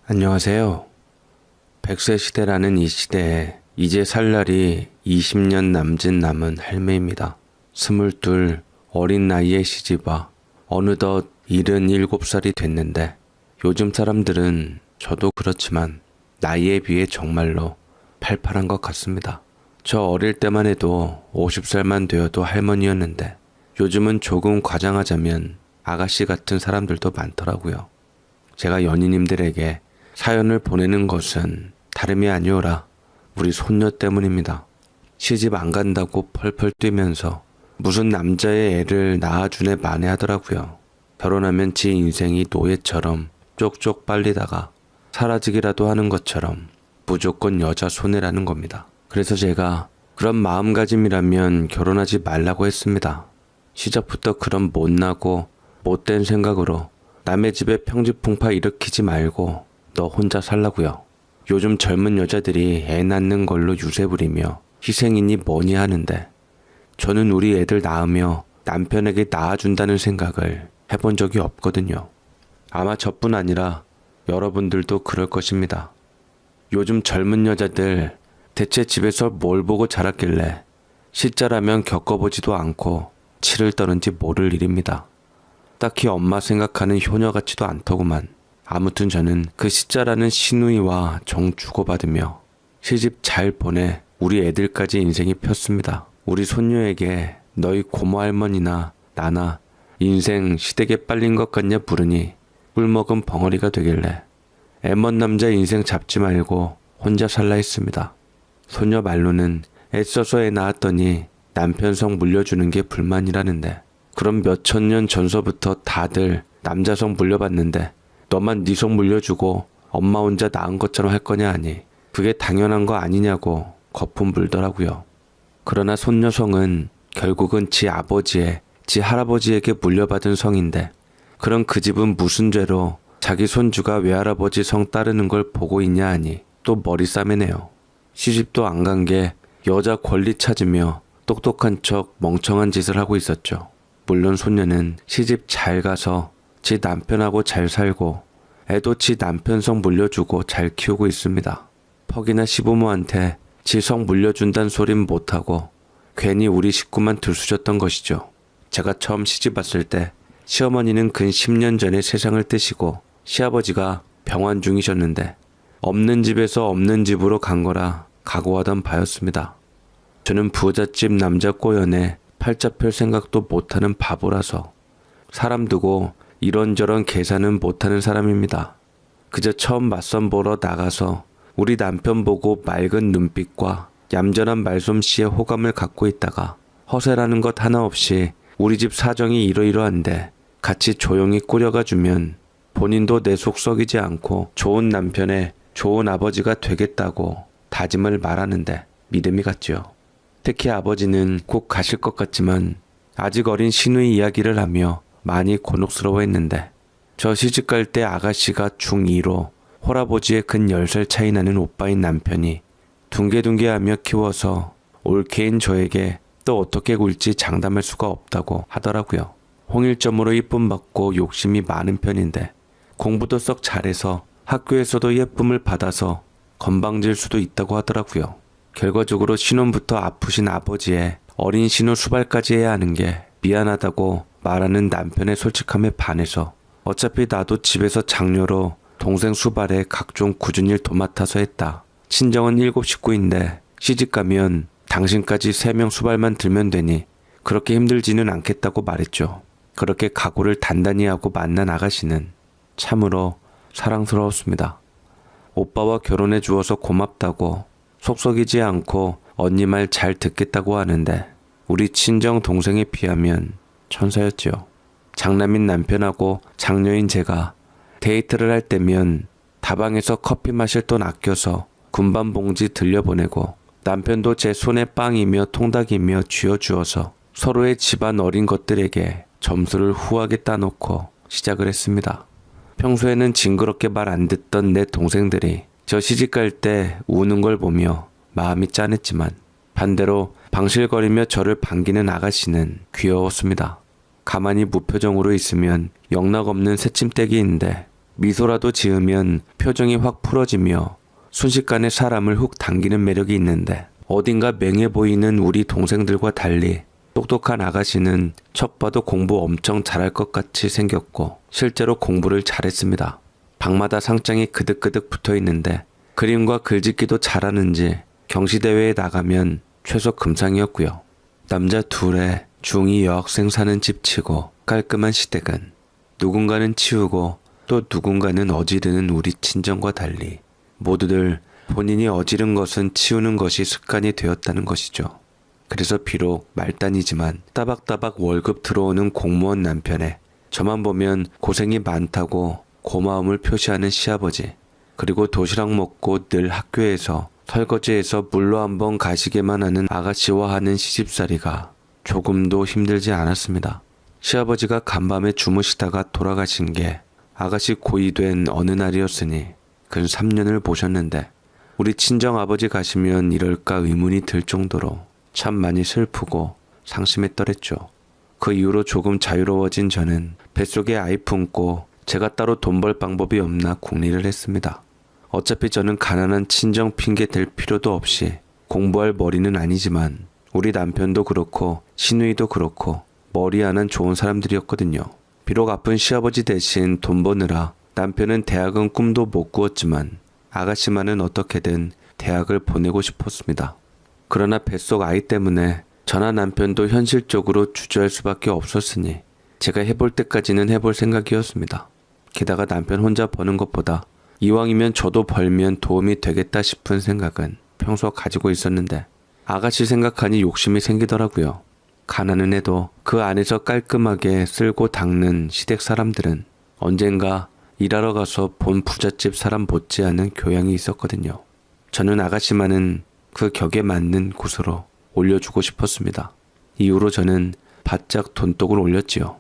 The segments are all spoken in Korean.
안녕하세요. 100세 시대라는 이 시대에 이제 살 날이 20년 남은 할매입니다. 22 어린 나이에 시집와 어느덧 77살이 됐는데 요즘 사람들은 저도 그렇지만 나이에 비해 정말로 팔팔한 것 같습니다. 저 어릴 때만 해도 50살만 되어도 할머니였는데 요즘은 조금 과장하자면 아가씨 같은 사람들도 많더라고요. 제가 연인님들에게 사연을 보내는 것은 다름이 아니오라 우리 손녀 때문입니다. 시집 안 간다고 펄펄 뛰면서 무슨 남자의 애를 낳아주네 마네 하더라고요. 결혼하면 지 인생이 노예처럼 쪽쪽 빨리다가 사라지기라도 하는 것처럼 무조건 여자 손해라는 겁니다. 그래서 제가 그런 마음가짐이라면 결혼하지 말라고 했습니다. 시작부터 그런 못나고 못된 생각으로 남의 집에 평지풍파 일으키지 말고 너 혼자 살라고요. 요즘 젊은 여자들이 애 낳는 걸로 유세 부리며 희생이니 뭐니 하는데 저는 우리 애들 낳으며 남편에게 낳아준다는 생각을 해본 적이 없거든요. 아마 저뿐 아니라 여러분들도 그럴 것입니다. 요즘 젊은 여자들 대체 집에서 뭘 보고 자랐길래 시자라면 겪어보지도 않고 치를 떠는지 모를 일입니다. 딱히 엄마 생각하는 효녀 같지도 않더구만. 아무튼 저는 그 시자라는 시누이와 정 주고받으며 시집 잘 보내 우리 애들까지 인생이 폈습니다. 우리 손녀에게 너희 고모 할머니나 나나 인생 시댁에 빨린 것 같냐 부르니 꿀먹은 벙어리가 되길래 애먼 남자 인생 잡지 말고 혼자 살라 했습니다. 손녀 말로는 애써서 애 낳았더니 남편 성 물려주는 게 불만이라는데 그럼 몇천 년 전서부터 다들 남자성 물려봤는데 너만 네 성 물려주고 엄마 혼자 낳은 것처럼 할 거냐 하니 그게 당연한 거 아니냐고 거품 불더라고요. 그러나 손녀성은 결국은 지 아버지의 지 할아버지에게 물려받은 성인데 그럼 그 집은 무슨 죄로 자기 손주가 외할아버지 성 따르는 걸 보고 있냐 하니 또 머리 싸매네요. 시집도 안 간 게 여자 권리 찾으며 똑똑한 척 멍청한 짓을 하고 있었죠. 물론 손녀는 시집 잘 가서 지 남편하고 잘 살고 애도 지 남편 성 물려주고 잘 키우고 있습니다. 퍽이나 시부모한테 지 성 물려준단 소린 못하고 괜히 우리 식구만 들쑤셨던 것이죠. 제가 처음 시집 왔을 때 시어머니는 근 10년 전에 세상을 뜨시고 시아버지가 병환 중이셨는데 없는 집에서 없는 집으로 간 거라 각오하던 바였습니다. 저는 부잣집 남자 꼬연에 팔자 펼 생각도 못하는 바보라서 사람 두고 이런저런 계산은 못하는 사람입니다. 그저 처음 맞선 보러 나가서 우리 남편 보고 맑은 눈빛과 얌전한 말솜씨에 호감을 갖고 있다가 허세라는 것 하나 없이 우리 집 사정이 이러이러한데 같이 조용히 꾸려가 주면 본인도 내 속 썩이지 않고 좋은 남편의 좋은 아버지가 되겠다고 다짐을 말하는데 믿음이 갔죠. 특히 아버지는 곧 가실 것 같지만 아직 어린 시누이 이야기를 하며 많이 곤혹스러워했는데 저 시집갈 때 아가씨가 중2로 홀아버지의 근 10살 차이 나는 오빠인 남편이 둥개둥개하며 키워서 올케인 저에게 또 어떻게 굴지 장담할 수가 없다고 하더라고요. 홍일점으로 이쁨 받고 욕심이 많은 편인데 공부도 썩 잘해서 학교에서도 예쁨을 받아서 건방질 수도 있다고 하더라고요. 결과적으로 신혼부터 아프신 아버지의 어린 신우 수발까지 해야 하는 게 미안하다고 말하는 남편의 솔직함에 반해서 어차피 나도 집에서 장녀로 동생 수발에 각종 굳은 일 도맡아서 했다. 친정은 7 식구인데 시집가면 당신까지 3명 수발만 들면 되니 그렇게 힘들지는 않겠다고 말했죠. 그렇게 각오를 단단히 하고 만난 아가씨는 참으로 사랑스러웠습니다. 오빠와 결혼해 주어서 고맙다고 속썩이지 않고 언니 말 잘 듣겠다고 하는데 우리 친정 동생에 비하면 천사였죠. 장남인 남편하고 장녀인 제가 데이트를 할 때면 다방에서 커피 마실 돈 아껴서 군밤 봉지 들려보내고 남편도 제 손에 빵이며 통닭이며 쥐어주어서 서로의 집안 어린 것들에게 점수를 후하게 따놓고 시작을 했습니다. 평소에는 징그럽게 말 안 듣던 내 동생들이 저 시집갈 때 우는 걸 보며 마음이 짠했지만 반대로 방실거리며 저를 반기는 아가씨는 귀여웠습니다. 가만히 무표정으로 있으면 영락없는 새침대기인데 미소라도 지으면 표정이 확 풀어지며 순식간에 사람을 훅 당기는 매력이 있는데 어딘가 맹해 보이는 우리 동생들과 달리 똑똑한 아가씨는 첫 봐도 공부 엄청 잘할 것 같이 생겼고 실제로 공부를 잘했습니다. 방마다 상장이 그득그득 붙어 있는데 그림과 글짓기도 잘하는지 경시대회에 나가면 최소 금상이었고요. 남자 둘에 중2 여학생 사는 집치고 깔끔한 시댁은 누군가는 치우고 또 누군가는 어지르는 우리 친정과 달리 모두들 본인이 어지른 것은 치우는 것이 습관이 되었다는 것이죠. 그래서 비록 말단이지만 따박따박 월급 들어오는 공무원 남편에 저만 보면 고생이 많다고 고마움을 표시하는 시아버지, 그리고 도시락 먹고 늘 학교에서 설거지해서 물로 한번 가시게만 하는 아가씨와 하는 시집살이가 조금도 힘들지 않았습니다. 시아버지가 간밤에 주무시다가 돌아가신 게 아가씨 고이된 어느 날이었으니 근 3년을 보셨는데 우리 친정아버지 가시면 이럴까 의문이 들 정도로 참 많이 슬프고 상심했더랬죠. 그 이후로 조금 자유로워진 저는 뱃속에 아이 품고 제가 따로 돈 벌 방법이 없나 궁리를 했습니다. 어차피 저는 가난한 친정 핑계 댈 필요도 없이 공부할 머리는 아니지만 우리 남편도 그렇고 시누이도 그렇고 머리 하나는 좋은 사람들이었거든요. 비록 아픈 시아버지 대신 돈 버느라 남편은 대학은 꿈도 못 꾸었지만 아가씨만은 어떻게든 대학을 보내고 싶었습니다. 그러나 뱃속 아이 때문에 저나 남편도 현실적으로 주저할 수밖에 없었으니 제가 해볼 때까지는 해볼 생각이었습니다. 게다가 남편 혼자 버는 것보다 이왕이면 저도 벌면 도움이 되겠다 싶은 생각은 평소 가지고 있었는데 아가씨 생각하니 욕심이 생기더라고요. 가난은 해도 그 안에서 깔끔하게 쓸고 닦는 시댁 사람들은 언젠가 일하러 가서 본 부잣집 사람 못지않은 교양이 있었거든요. 저는 아가씨만은 그 격에 맞는 곳으로 올려주고 싶었습니다. 이후로 저는 바짝 돈독을 올렸지요.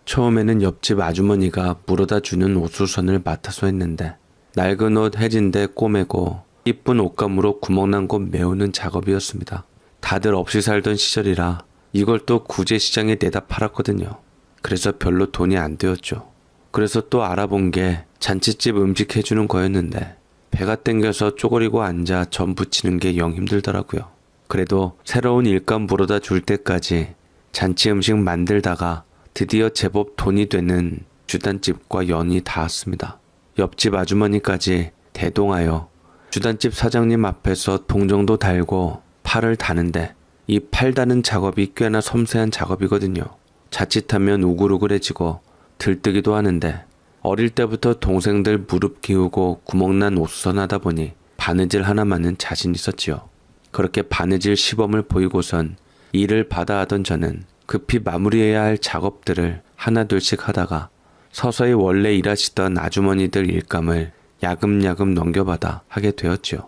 처음에는 옆집 아주머니가 물어다 주는 옷수선을 맡아서 했는데 낡은 옷 해진데 꼬매고 이쁜 옷감으로 구멍난 곳 메우는 작업이었습니다. 다들 없이 살던 시절이라 이걸 또 구제시장에 내다 팔았거든요. 그래서 별로 돈이 안 되었죠. 그래서 또 알아본 게 잔칫집 음식 해주는 거였는데 배가 땡겨서 쪼그리고 앉아 전 부치는 게 영 힘들더라고요. 그래도 새로운 일감 물어다 줄 때까지 잔치 음식 만들다가 드디어 제법 돈이 되는 주단집과 연이 닿았습니다. 옆집 아주머니까지 대동하여 주단집 사장님 앞에서 동정도 달고 팔을 다는데 이 팔 다는 작업이 꽤나 섬세한 작업이거든요. 자칫하면 우글우글해지고 들뜨기도 하는데 어릴 때부터 동생들 무릎 기우고 구멍난 옷수선 하다 보니 바느질 하나만은 자신 있었지요. 그렇게 바느질 시범을 보이고선 일을 받아 하던 저는 급히 마무리해야 할 작업들을 하나둘씩 하다가 서서히 원래 일하시던 아주머니들 일감을 야금야금 넘겨받아 하게 되었지요.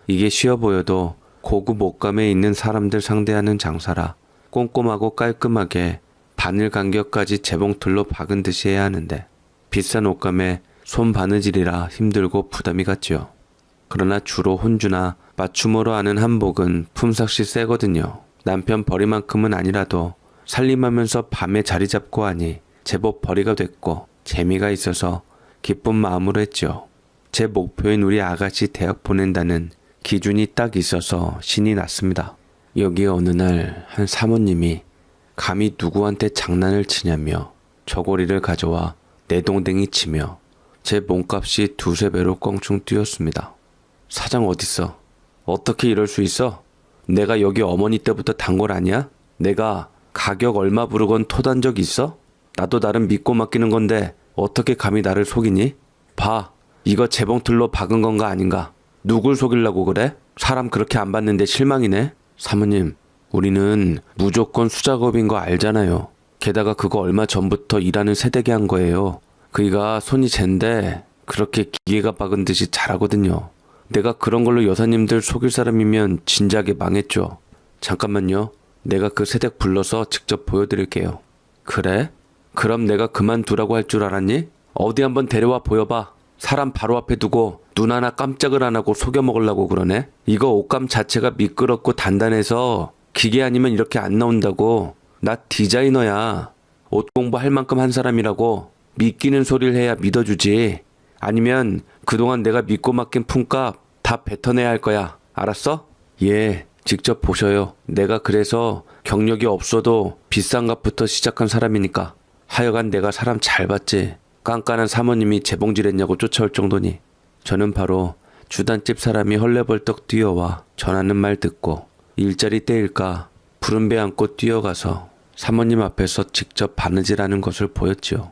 이게 쉬워 보여도 고급 옷감에 있는 사람들 상대하는 장사라 꼼꼼하고 깔끔하게 바늘 간격까지 재봉틀로 박은 듯이 해야 하는데 비싼 옷감에 손 바느질이라 힘들고 부담이 갔지요. 그러나 주로 혼주나 맞춤으로 하는 한복은 품삯이 세거든요. 남편 벌이만큼은 아니라도 살림하면서 밤에 자리 잡고 하니 제법 벌이가 됐고 재미가 있어서 기쁜 마음으로 했죠. 제 목표인 우리 아가씨 대학 보낸다는 기준이 딱 있어서 신이 났습니다. 여기 어느 날 한 사모님이 감히 누구한테 장난을 치냐며 저고리를 가져와 내동댕이 치며 제 몸값이 두세 배로 껑충 뛰었습니다. 사장 어딨어? 어떻게 이럴 수 있어? 내가 여기 어머니 때부터 단골 아니야? 내가 가격 얼마 부르건 토단 적 있어? 나도 나름 믿고 맡기는 건데 어떻게 감히 나를 속이니? 봐, 이거 재봉틀로 박은 건가 아닌가? 누굴 속이려고 그래? 사람 그렇게 안 봤는데 실망이네? 사모님, 우리는 무조건 수작업인 거 알잖아요. 게다가 그거 얼마 전부터 일하는 세대게 한 거예요. 그이가 손이 젠데 그렇게 기계가 박은 듯이 잘하거든요. 내가 그런 걸로 여사님들 속일 사람이면 진작에 망했죠. 잠깐만요. 내가 그 세댁 불러서 직접 보여드릴게요. 그래? 그럼 내가 그만두라고 할 줄 알았니? 어디 한번 데려와 보여봐. 사람 바로 앞에 두고 눈 하나 깜짝을 안 하고 속여 먹으려고 그러네? 이거 옷감 자체가 미끄럽고 단단해서 기계 아니면 이렇게 안 나온다고. 나 디자이너야. 옷 공부할 만큼 한 사람이라고. 믿기는 소리를 해야 믿어주지. 아니면 그동안 내가 믿고 맡긴 품값 다 뱉어내야 할 거야. 알았어? 예, 직접 보셔요. 내가 그래서 경력이 없어도 비싼 값부터 시작한 사람이니까. 하여간 내가 사람 잘 봤지. 깐깐한 사모님이 재봉질했냐고 쫓아올 정도니. 저는 바로 주단집 사람이 헐레벌떡 뛰어와 전하는 말 듣고 일자리 떼일까 푸른 배 안고 뛰어가서 사모님 앞에서 직접 바느질하는 것을 보였지요.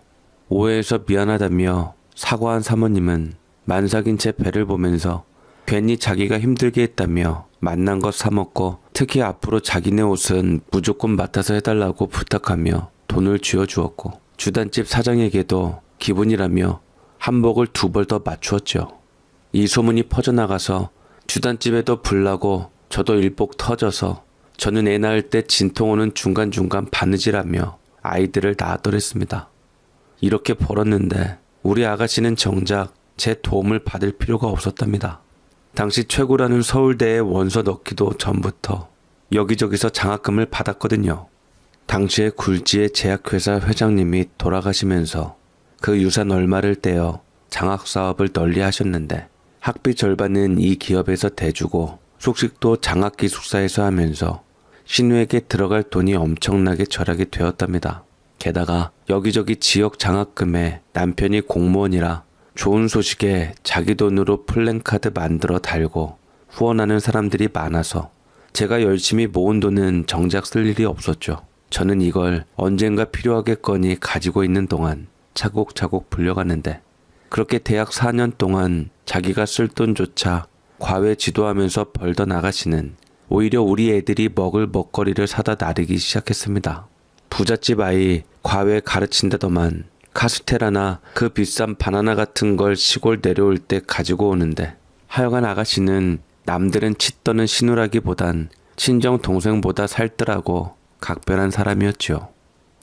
오해해서 미안하다며 사과한 사모님은 만삭인 제 배를 보면서 괜히 자기가 힘들게 했다며 만난 것 사먹고 특히 앞으로 자기네 옷은 무조건 맡아서 해달라고 부탁하며 돈을 쥐어주었고 주단집 사장에게도 기분이라며 한복을 2벌 더 맞추었죠. 이 소문이 퍼져나가서 주단집에도 불나고 저도 일복 터져서 저는 애 낳을 때 진통 오는 중간중간 바느질하며 아이들을 낳았더랬습니다. 이렇게 벌었는데 우리 아가씨는 정작 제 도움을 받을 필요가 없었답니다. 당시 최고라는 서울대에 원서 넣기도 전부터 여기저기서 장학금을 받았거든요. 당시에 굴지의 제약회사 회장님이 돌아가시면서 그 유산 얼마를 떼어 장학사업을 널리 하셨는데 학비 절반은 이 기업에서 대주고 숙식도 장학기숙사에서 하면서 신우에게 들어갈 돈이 엄청나게 절약이 되었답니다. 게다가 여기저기 지역 장학금에 남편이 공무원이라 좋은 소식에 자기 돈으로 플랜카드 만들어 달고 후원하는 사람들이 많아서 제가 열심히 모은 돈은 정작 쓸 일이 없었죠. 저는 이걸 언젠가 필요하겠거니 가지고 있는 동안 차곡차곡 불려갔는데 그렇게 대학 4년 동안 자기가 쓸 돈조차 과외 지도하면서 벌던 아가씨는 오히려 우리 애들이 먹을 먹거리를 사다 나르기 시작했습니다. 부잣집 아이 과외 가르친다더만 카스테라나 그 비싼 바나나 같은 걸 시골 내려올 때 가지고 오는데 하여간 아가씨는 남들은 치 떠는 시누라기보단 친정 동생보다 살뜰하고 각별한 사람이었죠.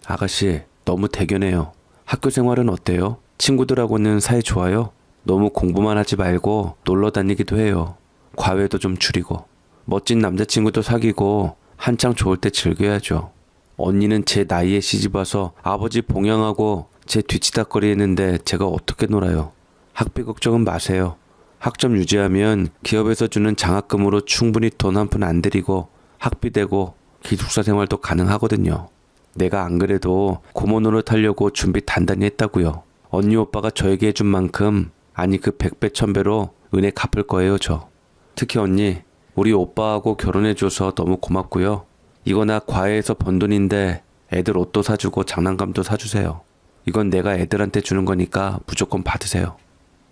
아가씨 너무 대견해요. 학교 생활은 어때요? 친구들하고는 사이 좋아요? 너무 공부만 하지 말고 놀러 다니기도 해요. 과외도 좀 줄이고 멋진 남자친구도 사귀고 한창 좋을 때 즐겨야죠. 언니는 제 나이에 시집와서 아버지 봉양하고 제 뒤치다거리 했는데 제가 어떻게 놀아요. 학비 걱정은 마세요. 학점 유지하면 기업에서 주는 장학금으로 충분히 돈 한 푼 안 들이고 학비 대고 기숙사 생활도 가능하거든요. 내가 안 그래도 고모 노릇하려고 준비 단단히 했다고요. 언니 오빠가 저에게 해준 만큼 아니 그 100배 1000배로 은혜 갚을 거예요 저. 특히 언니 우리 오빠하고 결혼해줘서 너무 고맙고요. 이거 나 과외에서 번 돈인데 애들 옷도 사주고 장난감도 사주세요. 이건 내가 애들한테 주는 거니까 무조건 받으세요.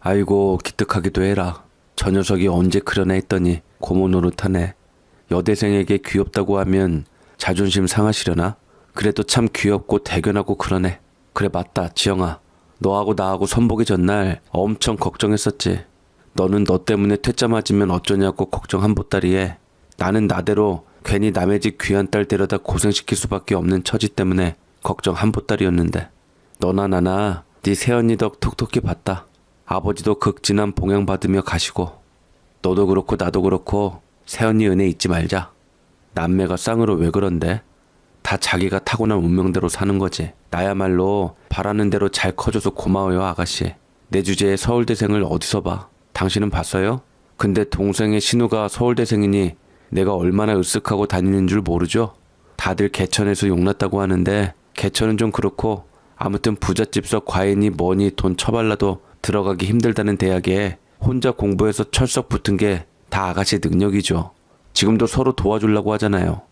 아이고 기특하기도 해라. 저 녀석이 언제 그러나 했더니 고모 노릇하네. 여대생에게 귀엽다고 하면 자존심 상하시려나? 그래도 참 귀엽고 대견하고 그러네. 그래 맞다 지영아. 너하고 나하고 선보기 전날 엄청 걱정했었지. 너는 너 때문에 퇴짜 맞으면 어쩌냐고 걱정 한 보따리에 나는 나대로 괜히 남의 집 귀한 딸 데려다 고생시킬 수밖에 없는 처지 때문에 걱정 한 보따리였는데 너나 나나 네 새언니 덕 톡톡히 봤다. 아버지도 극진한 봉양 받으며 가시고 너도 그렇고 나도 그렇고 새언니 은혜 잊지 말자. 남매가 쌍으로 왜 그런데? 다 자기가 타고난 운명대로 사는 거지. 나야말로 바라는 대로 잘 커줘서 고마워요 아가씨. 내 주제에 서울대생을 어디서 봐. 당신은 봤어요? 근데 동생의 신우가 서울대생이니 내가 얼마나 으쓱하고 다니는 줄 모르죠? 다들 개천에서 용났다고 하는데 개천은 좀 그렇고 아무튼 부잣집서 과외니 뭐니 돈 처발라도 들어가기 힘들다는 대학에 혼자 공부해서 철석 붙은 게 다 아가씨 능력이죠. 지금도 서로 도와주려고 하잖아요.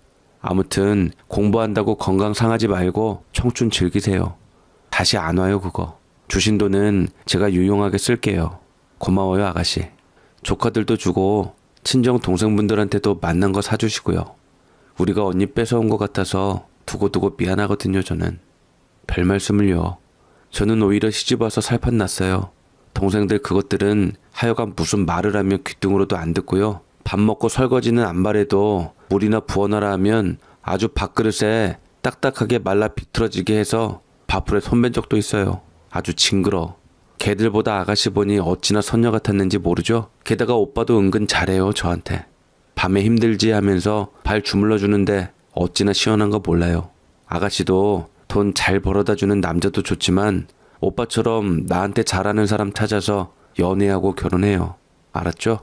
아무튼 공부한다고 건강 상하지 말고 청춘 즐기세요. 다시 안 와요 그거. 주신 돈은 제가 유용하게 쓸게요. 고마워요 아가씨. 조카들도 주고 친정 동생분들한테도 만난 거 사주시고요. 우리가 언니 뺏어온 것 같아서 두고두고 미안하거든요 저는. 별 말씀을요. 저는 오히려 시집와서 살판 났어요. 동생들 그것들은 하여간 무슨 말을 하면 귀등으로도 안 듣고요. 밥 먹고 설거지는 안 바래도 물이나 부어놔라 하면 아주 밥그릇에 딱딱하게 말라 비틀어지게 해서 밥풀에 손댄 적도 있어요. 아주 징그러. 걔들보다 아가씨 보니 어찌나 선녀 같았는지 모르죠? 게다가 오빠도 은근 잘해요 저한테. 밤에 힘들지 하면서 발 주물러 주는데 어찌나 시원한 거 몰라요. 아가씨도 돈 잘 벌어다 주는 남자도 좋지만 오빠처럼 나한테 잘하는 사람 찾아서 연애하고 결혼해요. 알았죠?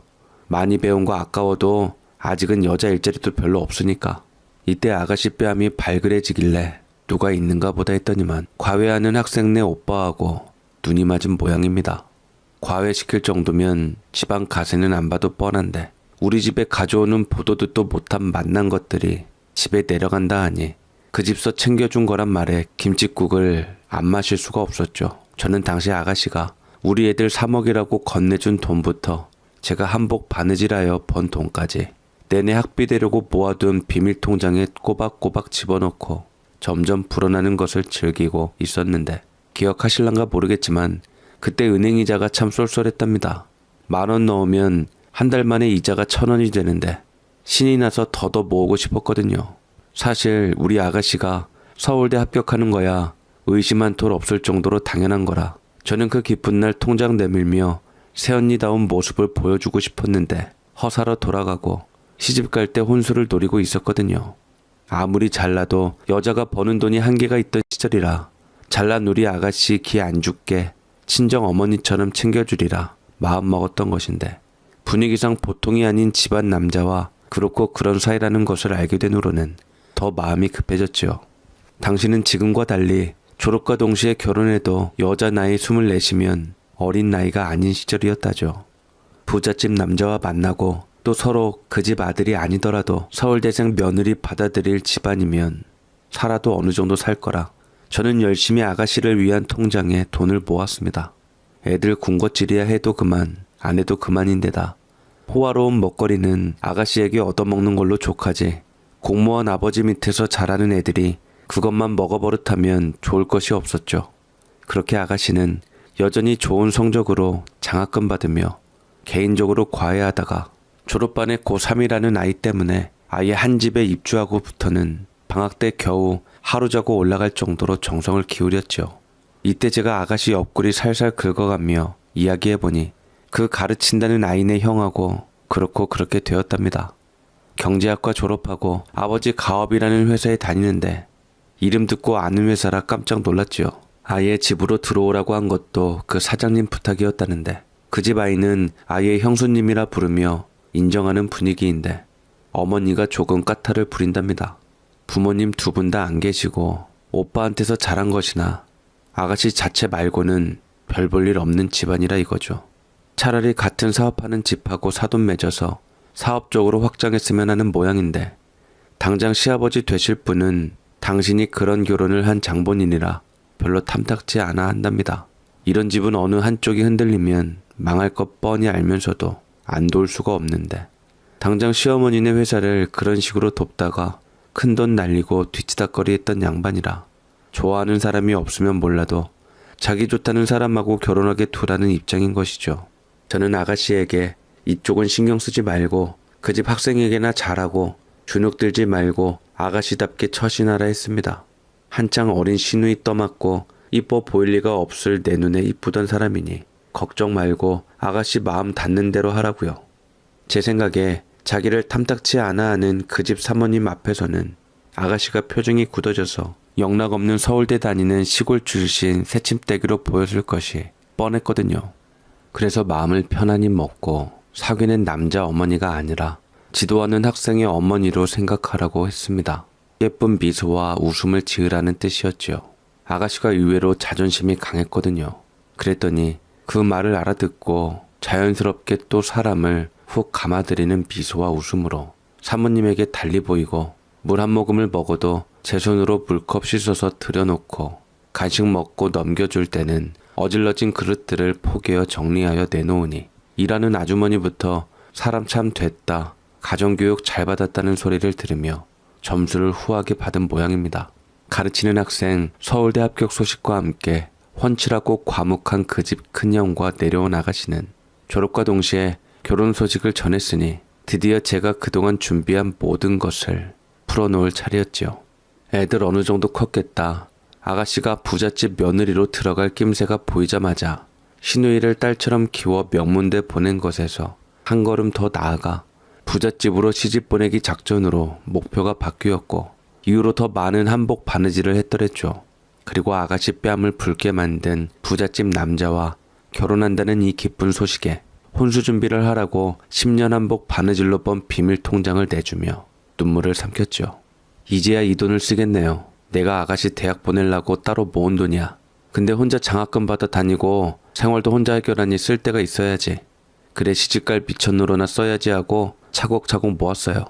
많이 배운 거 아까워도 아직은 여자 일자리도 별로 없으니까. 이때 아가씨 뺨이 발그레지길래 누가 있는가 보다 했더니만 과외하는 학생네 오빠하고 눈이 맞은 모양입니다. 과외시킬 정도면 집안 가세는 안 봐도 뻔한데 우리 집에 가져오는 보도 듣도 못한 만난 것들이 집에 내려간다 하니 그 집서 챙겨준 거란 말에 김칫국을 안 마실 수가 없었죠. 저는 당시 아가씨가 우리 애들 사 먹이라고 건네준 돈부터 제가 한복 바느질하여 번 돈까지 내내 학비 되려고 모아둔 비밀 통장에 꼬박꼬박 집어넣고 점점 불어나는 것을 즐기고 있었는데 기억하실란가 모르겠지만 그때 은행 이자가 참 쏠쏠했답니다. 10,000원 넣으면 한 달 만에 이자가 1,000원이 되는데 신이 나서 더더 모으고 싶었거든요. 사실 우리 아가씨가 서울대 합격하는 거야 의심 한 톨 없을 정도로 당연한 거라 저는 그 기쁜 날 통장 내밀며 새언니다운 모습을 보여주고 싶었는데 허사로 돌아가고 시집 갈 때 혼수를 노리고 있었거든요. 아무리 잘나도 여자가 버는 돈이 한계가 있던 시절이라 잘난 우리 아가씨 기 안 죽게 친정 어머니처럼 챙겨주리라 마음먹었던 것인데 분위기상 보통이 아닌 집안 남자와 그렇고 그런 사이라는 것을 알게 된 후로는 더 마음이 급해졌지요. 당신은 지금과 달리 졸업과 동시에 결혼해도 여자 나이 24시면 어린 나이가 아닌 시절이었다죠. 부잣집 남자와 만나고 또 서로 그 집 아들이 아니더라도 서울대생 며느리 받아들일 집안이면 살아도 어느 정도 살 거라 저는 열심히 아가씨를 위한 통장에 돈을 모았습니다. 애들 군것질이야 해도 그만 안 해도 그만인데다 호화로운 먹거리는 아가씨에게 얻어먹는 걸로 족하지 공무원 아버지 밑에서 자라는 애들이 그것만 먹어버릇하면 좋을 것이 없었죠. 그렇게 아가씨는 여전히 좋은 성적으로 장학금 받으며 개인적으로 과외하다가 졸업반에 고3이라는 아이 때문에 아예 한 집에 입주하고부터는 방학 때 겨우 하루 자고 올라갈 정도로 정성을 기울였죠. 이때 제가 아가씨 옆구리 살살 긁어가며 이야기해보니 그 가르친다는 아이네 형하고 그렇고 그렇게 되었답니다. 경제학과 졸업하고 아버지 가업이라는 회사에 다니는데 이름 듣고 아는 회사라 깜짝 놀랐지요. 아예 집으로 들어오라고 한 것도 그 사장님 부탁이었다는데 그 집 아이는 아예 형수님이라 부르며 인정하는 분위기인데 어머니가 조금 까탈을 부린답니다. 부모님 두 분 다 안 계시고 오빠한테서 자란 것이나 아가씨 자체 말고는 별 볼 일 없는 집안이라 이거죠. 차라리 같은 사업하는 집하고 사돈 맺어서 사업적으로 확장했으면 하는 모양인데 당장 시아버지 되실 분은 당신이 그런 결혼을 한 장본인이라 별로 탐탁지 않아 한답니다. 이런 집은 어느 한쪽이 흔들리면 망할 것 뻔히 알면서도 안 도울 수가 없는데 당장 시어머니네 회사를 그런 식으로 돕다가 큰돈 날리고 뒤치다꺼리 했던 양반이라 좋아하는 사람이 없으면 몰라도 자기 좋다는 사람하고 결혼하게 두라는 입장인 것이죠. 저는 아가씨에게 이쪽은 신경 쓰지 말고 그 집 학생에게나 잘하고 주눅 들지 말고 아가씨답게 처신하라 했습니다. 한창 어린 시누이 떠맡고 이뻐 보일 리가 없을 내 눈에 이쁘던 사람이니 걱정 말고 아가씨 마음 닿는 대로 하라고요. 제 생각에 자기를 탐탁치 않아 하는 그 집 사모님 앞에서는 아가씨가 표정이 굳어져서 영락없는 서울대 다니는 시골 출신 새침대기로 보였을 것이 뻔했거든요. 그래서 마음을 편안히 먹고 사귀는 남자 어머니가 아니라 지도하는 학생의 어머니로 생각하라고 했습니다. 예쁜 미소와 웃음을 지으라는 뜻이었지요. 아가씨가 의외로 자존심이 강했거든요. 그랬더니 그 말을 알아듣고 자연스럽게 또 사람을 훅 감아들이는 미소와 웃음으로 사모님에게 달리 보이고 물 한 모금을 먹어도 제 손으로 물컵 씻어서 들여놓고 간식 먹고 넘겨줄 때는 어질러진 그릇들을 포개어 정리하여 내놓으니 일하는 아주머니부터 사람 참 됐다, 가정교육 잘 받았다는 소리를 들으며 점수를 후하게 받은 모양입니다. 가르치는 학생 서울대 합격 소식과 함께 훤칠하고 과묵한 그 집 큰형과 내려온 아가씨는 졸업과 동시에 결혼 소식을 전했으니 드디어 제가 그동안 준비한 모든 것을 풀어놓을 차례였지요. 애들 어느 정도 컸겠다. 아가씨가 부잣집 며느리로 들어갈 낌새가 보이자마자 시누이를 딸처럼 키워 명문대 보낸 것에서 한 걸음 더 나아가 부잣집으로 시집 보내기 작전으로 목표가 바뀌었고 이후로 더 많은 한복 바느질을 했더랬죠. 그리고 아가씨 뺨을 붉게 만든 부잣집 남자와 결혼한다는 이 기쁜 소식에 혼수 준비를 하라고 10년 한복 바느질로 번 비밀 통장을 내주며 눈물을 삼켰죠. 이제야 이 돈을 쓰겠네요. 내가 아가씨 대학 보내려고 따로 모은 돈이야. 근데 혼자 장학금 받아 다니고 생활도 혼자 해결하니 쓸 데가 있어야지. 그래 시집갈 미천으로나 써야지 하고 차곡차곡 모았어요.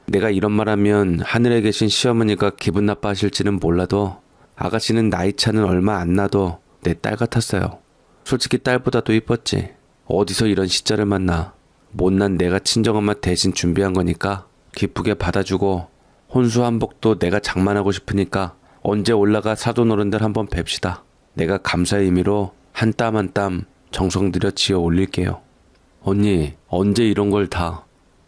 내가 이런 말하면 하늘에 계신 시어머니가 기분 나빠하실지는 몰라도 아가씨는 나이 차는 얼마 안 나도 내 딸 같았어요. 솔직히 딸보다도 이뻤지. 어디서 이런 시자를 만나. 못난 내가 친정엄마 대신 준비한 거니까 기쁘게 받아주고 혼수 한복도 내가 장만하고 싶으니까 언제 올라가 사돈 어른들 한번 뵙시다. 내가 감사의 의미로 한 땀 한 땀 정성 들여 지어 올릴게요. 언니 언제 이런 걸 다.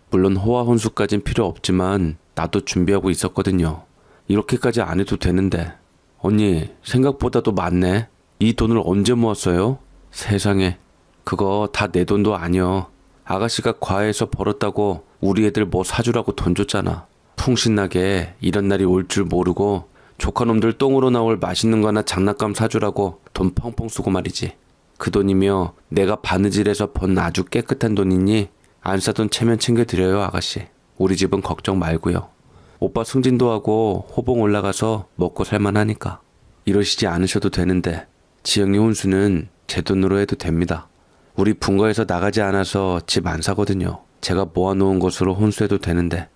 물론 호화 혼수까진 필요 없지만 나도 준비하고 있었거든요. 이렇게까지 안 해도 되는데. 언니 생각보다도 많네. 이 돈을 언제 모았어요? 세상에. 그거 다 내 돈도 아니여. 아가씨가 과외해서 벌었다고 우리 애들 뭐 사주라고 돈 줬잖아. 풍신나게 이런 날이 올 줄 모르고 조카놈들 똥으로 나올 맛있는 거 하나 장난감 사주라고 돈 펑펑 쓰고 말이지. 그 돈이며 내가 바느질해서 번 아주 깨끗한 돈이니 안 사돈 체면 챙겨드려요 아가씨. 우리 집은 걱정 말고요. 오빠 승진도 하고 호봉 올라가서 먹고 살만하니까. 이러시지 않으셔도 되는데 지영이 혼수는 제 돈으로 해도 됩니다. 우리 분가에서 나가지 않아서 집 안 사거든요. 제가 모아놓은 것으로 혼수해도 되는데.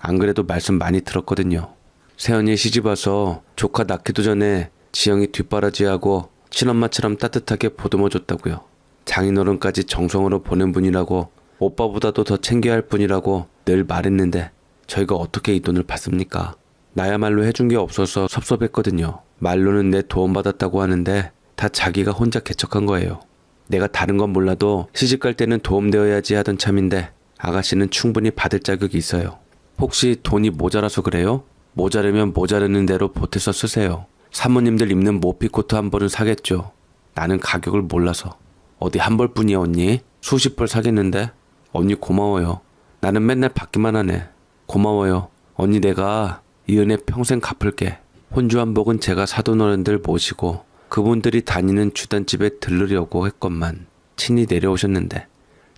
안 그래도 말씀 많이 들었거든요. 새언니 시집와서 조카 낳기도 전에 지영이 뒷바라지하고 친엄마처럼 따뜻하게 보듬어줬다고요. 장인어른까지 정성으로 보낸 분이라고 오빠보다도 더 챙겨야 할 분이라고 늘 말했는데 저희가 어떻게 이 돈을 받습니까? 나야말로 해준 게 없어서 섭섭했거든요. 말로는 내 도움받았다고 하는데 다 자기가 혼자 개척한 거예요. 내가 다른 건 몰라도 시집갈 때는 도움되어야지 하던 참인데 아가씨는 충분히 받을 자격이 있어요. 혹시 돈이 모자라서 그래요? 모자르면 모자르는 대로 보태서 쓰세요. 사모님들 입는 모피코트 한 벌은 사겠죠. 나는 가격을 몰라서. 어디 한 벌뿐이야 언니? 수십 벌 사겠는데? 언니 고마워요. 나는 맨날 받기만 하네. 고마워요. 언니 내가 이 은혜 평생 갚을게. 혼주 한복은 제가 사돈 어른들 모시고 그분들이 다니는 주단집에 들르려고 했건만 친히 내려오셨는데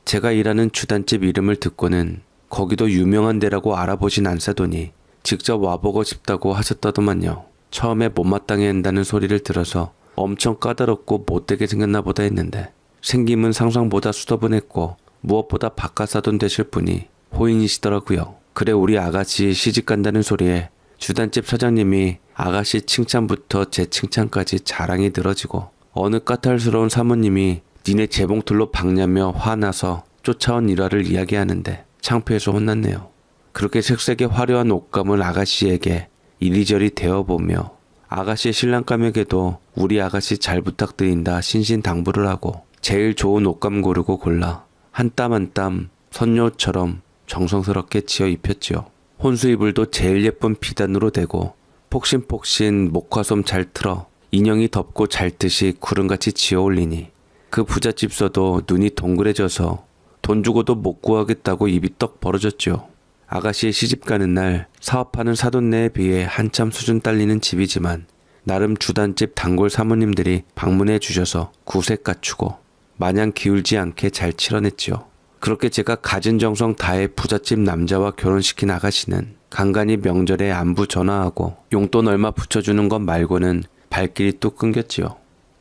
제가 일하는 주단집 이름을 듣고는 거기도 유명한 데라고 알아보신 안사돈이 직접 와보고 싶다고 하셨다더만요. 처음에 못마땅해 한다는 소리를 들어서 엄청 까다롭고 못되게 생겼나 보다 했는데 생김은 상상보다 수더분했고 무엇보다 바깥사돈 되실 분이 호인이시더라고요. 그래 우리 아가씨 시집간다는 소리에 주단집 사장님이 아가씨 칭찬부터 제 칭찬까지 자랑이 늘어지고 어느 까탈스러운 사모님이 니네 재봉틀로 박냐며 화나서 쫓아온 일화를 이야기하는데 창피해서 혼났네요. 그렇게 색색의 화려한 옷감을 아가씨에게 이리저리 대어보며 아가씨 신랑감에게도 우리 아가씨 잘 부탁드린다 신신당부를 하고 제일 좋은 옷감 고르고 골라 한 땀 한 땀 선녀처럼 정성스럽게 지어 입혔지요. 혼수 이불도 제일 예쁜 비단으로 대고 폭신폭신 목화솜 잘 틀어 인형이 덮고 잘 듯이 구름같이 지어 올리니 그 부잣집서도 눈이 동그래져서 돈 주고도 못 구하겠다고 입이 떡 벌어졌죠. 아가씨의 시집 가는 날 사업하는 사돈네에 비해 한참 수준 딸리는 집이지만 나름 주단집 단골 사모님들이 방문해 주셔서 구색 갖추고 마냥 기울지 않게 잘 치러냈지요. 그렇게 제가 가진 정성 다해 부잣집 남자와 결혼시킨 아가씨는 간간히 명절에 안부 전화하고 용돈 얼마 붙여주는 것 말고는 발길이 뚝 끊겼지요.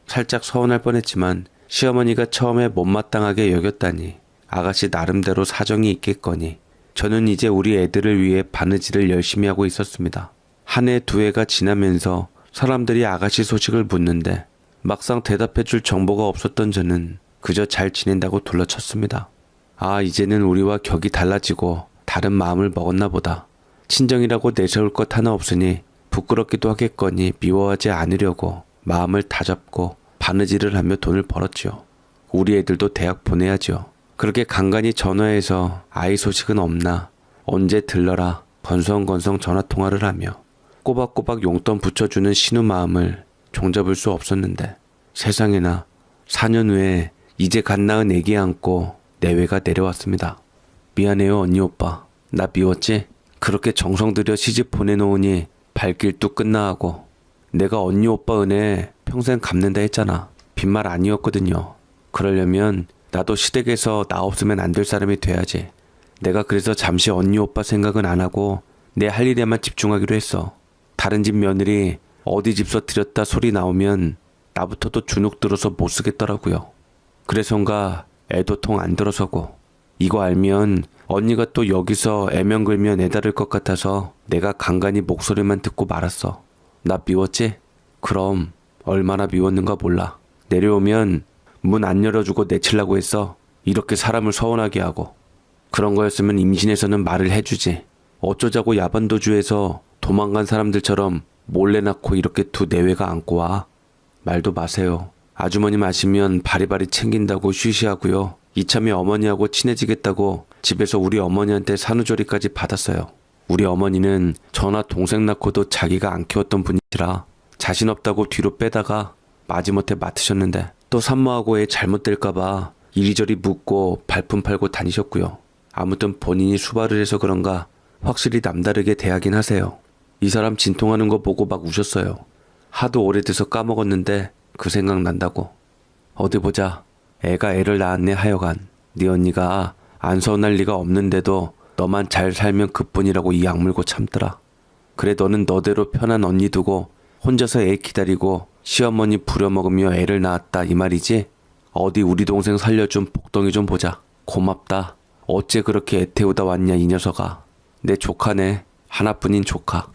살짝 서운할 뻔했지만 시어머니가 처음에 못마땅하게 여겼다니 아가씨 나름대로 사정이 있겠거니 저는 이제 우리 애들을 위해 바느질을 열심히 하고 있었습니다. 한 해 두 해가 지나면서 사람들이 아가씨 소식을 묻는데 막상 대답해줄 정보가 없었던 저는 그저 잘 지낸다고 둘러쳤습니다. 아 이제는 우리와 격이 달라지고 다른 마음을 먹었나 보다. 친정이라고 내세울 것 하나 없으니 부끄럽기도 하겠거니 미워하지 않으려고 마음을 다잡고 바느질을 하며 돈을 벌었지요. 우리 애들도 대학 보내야죠. 그렇게 간간히 전화해서 아이 소식은 없나 언제 들러라 건성건성 전화통화를 하며 꼬박꼬박 용돈 붙여주는 신우 마음을 종잡을 수 없었는데 세상에나 4년 후에 이제 갓 낳은 애기 안고 내외가 내려왔습니다. 미안해요 언니 오빠. 나 미웠지? 그렇게 정성 들여 시집 보내놓으니 발길 뚝 끝나 하고 내가 언니 오빠 은혜 평생 갚는다 했잖아. 빈말 아니었거든요. 그러려면 나도 시댁에서 나 없으면 안 될 사람이 돼야지. 내가 그래서 잠시 언니 오빠 생각은 안 하고 내 할 일에만 집중하기로 했어. 다른 집 며느리 어디 집서 들였다 소리 나오면 나부터도 주눅 들어서 못 쓰겠더라고요. 그래서인가 애도 통 안 들어서고, 이거 알면 언니가 또 여기서 애명 걸면 애다를 것 같아서 내가 간간히 목소리만 듣고 말았어. 나 미웠지? 그럼 얼마나 미웠는가 몰라. 내려오면 문 안 열어주고 내치려고 했어. 이렇게 사람을 서운하게 하고. 그런 거였으면 임신해서는 말을 해주지. 어쩌자고 야반도주에서 도망간 사람들처럼 몰래 낳고 이렇게 두 내외가 안고 와. 말도 마세요. 아주머니 마시면 바리바리 챙긴다고 쉬쉬하고요. 이참에 어머니하고 친해지겠다고 집에서 우리 어머니한테 산후조리까지 받았어요. 우리 어머니는 저나 동생 낳고도 자기가 안 키웠던 분이시라 자신 없다고 뒤로 빼다가 마지못해 맡으셨는데, 또 산모하고 애 잘못될까봐 이리저리 묻고 발품 팔고 다니셨고요. 아무튼 본인이 수발을 해서 그런가 확실히 남다르게 대하긴 하세요. 이 사람 진통하는 거 보고 막 우셨어요. 하도 오래돼서 까먹었는데 그 생각 난다고. 어디 보자. 애가 애를 낳았네. 하여간 네 언니가 안 서운할 리가 없는데도 너만 잘 살면 그뿐이라고 이 악물고 참더라. 그래 너는 너대로 편한 언니 두고 혼자서 애 기다리고 시어머니 부려먹으며 애를 낳았다 이 말이지? 어디 우리 동생 살려준 복덩이 좀 보자. 고맙다. 어째 그렇게 애 태우다 왔냐 이 녀석아. 내 조카네. 하나뿐인 조카.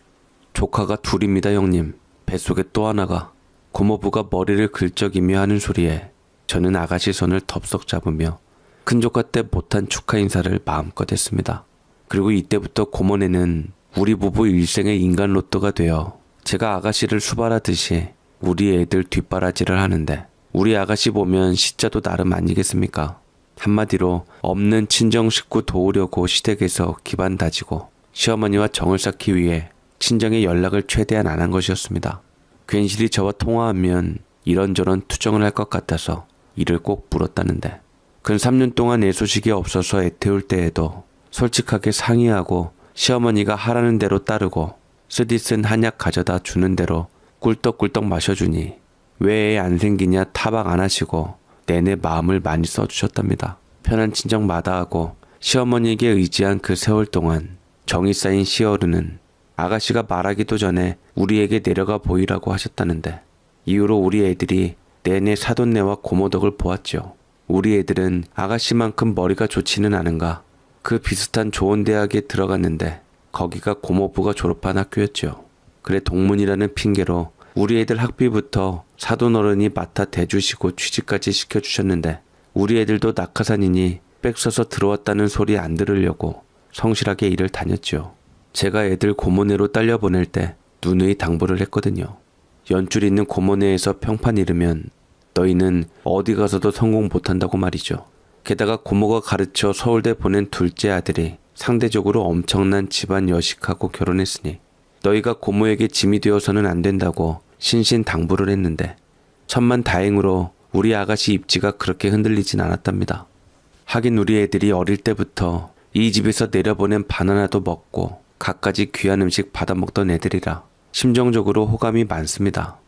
조카가 둘입니다 형님. 뱃속에 또 하나가. 고모부가 머리를 긁적이며 하는 소리에 저는 아가씨 손을 덥석 잡으며 큰조카 때 못한 축하 인사를 마음껏 했습니다. 그리고 이때부터 고모네는 우리 부부 일생의 인간 로또가 되어 제가 아가씨를 수발하듯이 우리 애들 뒷바라지를 하는데, 우리 아가씨 보면 시자도 나름 아니겠습니까? 한마디로 없는 친정 식구 도우려고 시댁에서 기반 다지고 시어머니와 정을 쌓기 위해 친정에 연락을 최대한 안 한 것이었습니다. 괜시리 저와 통화하면 이런저런 투정을 할 것 같아서 이를 꼭 물었다는데, 근 3년 동안 애 소식이 없어서 애 태울 때에도 솔직하게 상의하고 시어머니가 하라는 대로 따르고 쓰디 쓴 한약 가져다 주는 대로 꿀떡꿀떡 마셔주니 왜 애 안 생기냐 타박 안 하시고 내내 마음을 많이 써주셨답니다. 편한 친정 마다하고 시어머니에게 의지한 그 세월 동안 정이 쌓인 시어른은 아가씨가 말하기도 전에 우리에게 내려가 보이라고 하셨다는데, 이후로 우리 애들이 내내 사돈네와 고모덕을 보았죠. 우리 애들은 아가씨만큼 머리가 좋지는 않은가 그 비슷한 좋은 대학에 들어갔는데 거기가 고모부가 졸업한 학교였죠. 그래 동문이라는 핑계로 우리 애들 학비부터 사돈어른이 맡아 대주시고 취직까지 시켜주셨는데, 우리 애들도 낙하산이니 빽서서 들어왔다는 소리 안 들으려고 성실하게 일을 다녔죠. 제가 애들 고모네로 딸려 보낼 때 누누이 당부를 했거든요. 연줄 있는 고모네에서 평판 잃으면 너희는 어디 가서도 성공 못한다고 말이죠. 게다가 고모가 가르쳐 서울대 보낸 둘째 아들이 상대적으로 엄청난 집안 여식하고 결혼했으니 너희가 고모에게 짐이 되어서는 안 된다고 신신당부를 했는데, 천만다행으로 우리 아가씨 입지가 그렇게 흔들리진 않았답니다. 하긴 우리 애들이 어릴 때부터 이 집에서 내려보낸 바나나도 먹고 갖가지 귀한 음식 받아먹던 애들이라 심정적으로 호감이 많습니다.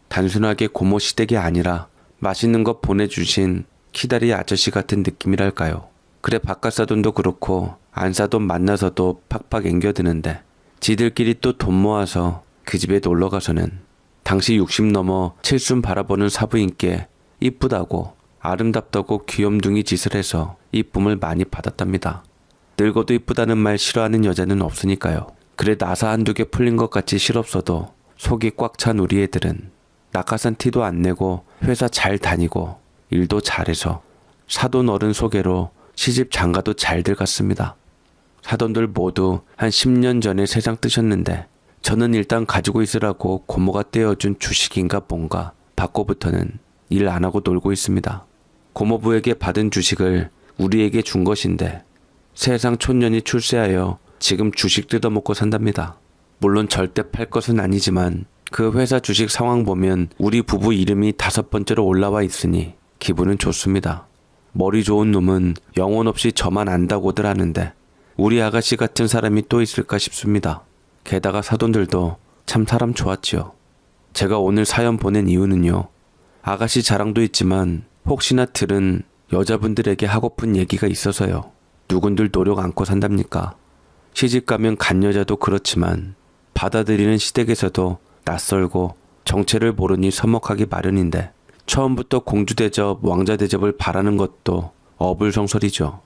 단순하게 고모 시댁이 아니라 맛있는 거 보내주신 키다리 아저씨 같은 느낌이랄까요. 그래 바깥사돈도 그렇고 안사돈 만나서도 팍팍 앵겨드는데, 지들끼리 또 돈 모아서 그 집에 놀러가서는 당시 60 넘어 칠순 바라보는 사부인께 이쁘다고 아름답다고 귀염둥이 짓을 해서 이쁨을 많이 받았답니다. 늙어도 이쁘다는 말 싫어하는 여자는 없으니까요. 그래 나사 한두 개 풀린 것 같이 실없어도 속이 꽉 찬 우리 애들은 낙하산 티도 안 내고 회사 잘 다니고 일도 잘해서 사돈 어른 소개로 시집 장가도 잘들 갔습니다. 사돈들 모두 한 10년 전에 세상 뜨셨는데, 저는 일단 가지고 있으라고 고모가 떼어준 주식인가 뭔가 받고부터는 일 안 하고 놀고 있습니다. 고모부에게 받은 주식을 우리에게 준 것인데 세상 촌년이 출세하여 지금 주식 뜯어먹고 산답니다. 물론 절대 팔 것은 아니지만 그 회사 주식 상황 보면 우리 부부 이름이 5번째로 올라와 있으니 기분은 좋습니다. 머리 좋은 놈은 영혼 없이 저만 안다고들 하는데 우리 아가씨 같은 사람이 또 있을까 싶습니다. 게다가 사돈들도 참 사람 좋았지요. 제가 오늘 사연 보낸 이유는요. 아가씨 자랑도 있지만 혹시나 들은 여자분들에게 하고픈 얘기가 있어서요. 누군들 노력 않고 산답니까? 시집가면 간 여자도 그렇지만 받아들이는 시댁에서도 낯설고 정체를 모르니 서먹하기 마련인데 처음부터 공주 대접, 왕자 대접을 바라는 것도 어불성설이죠.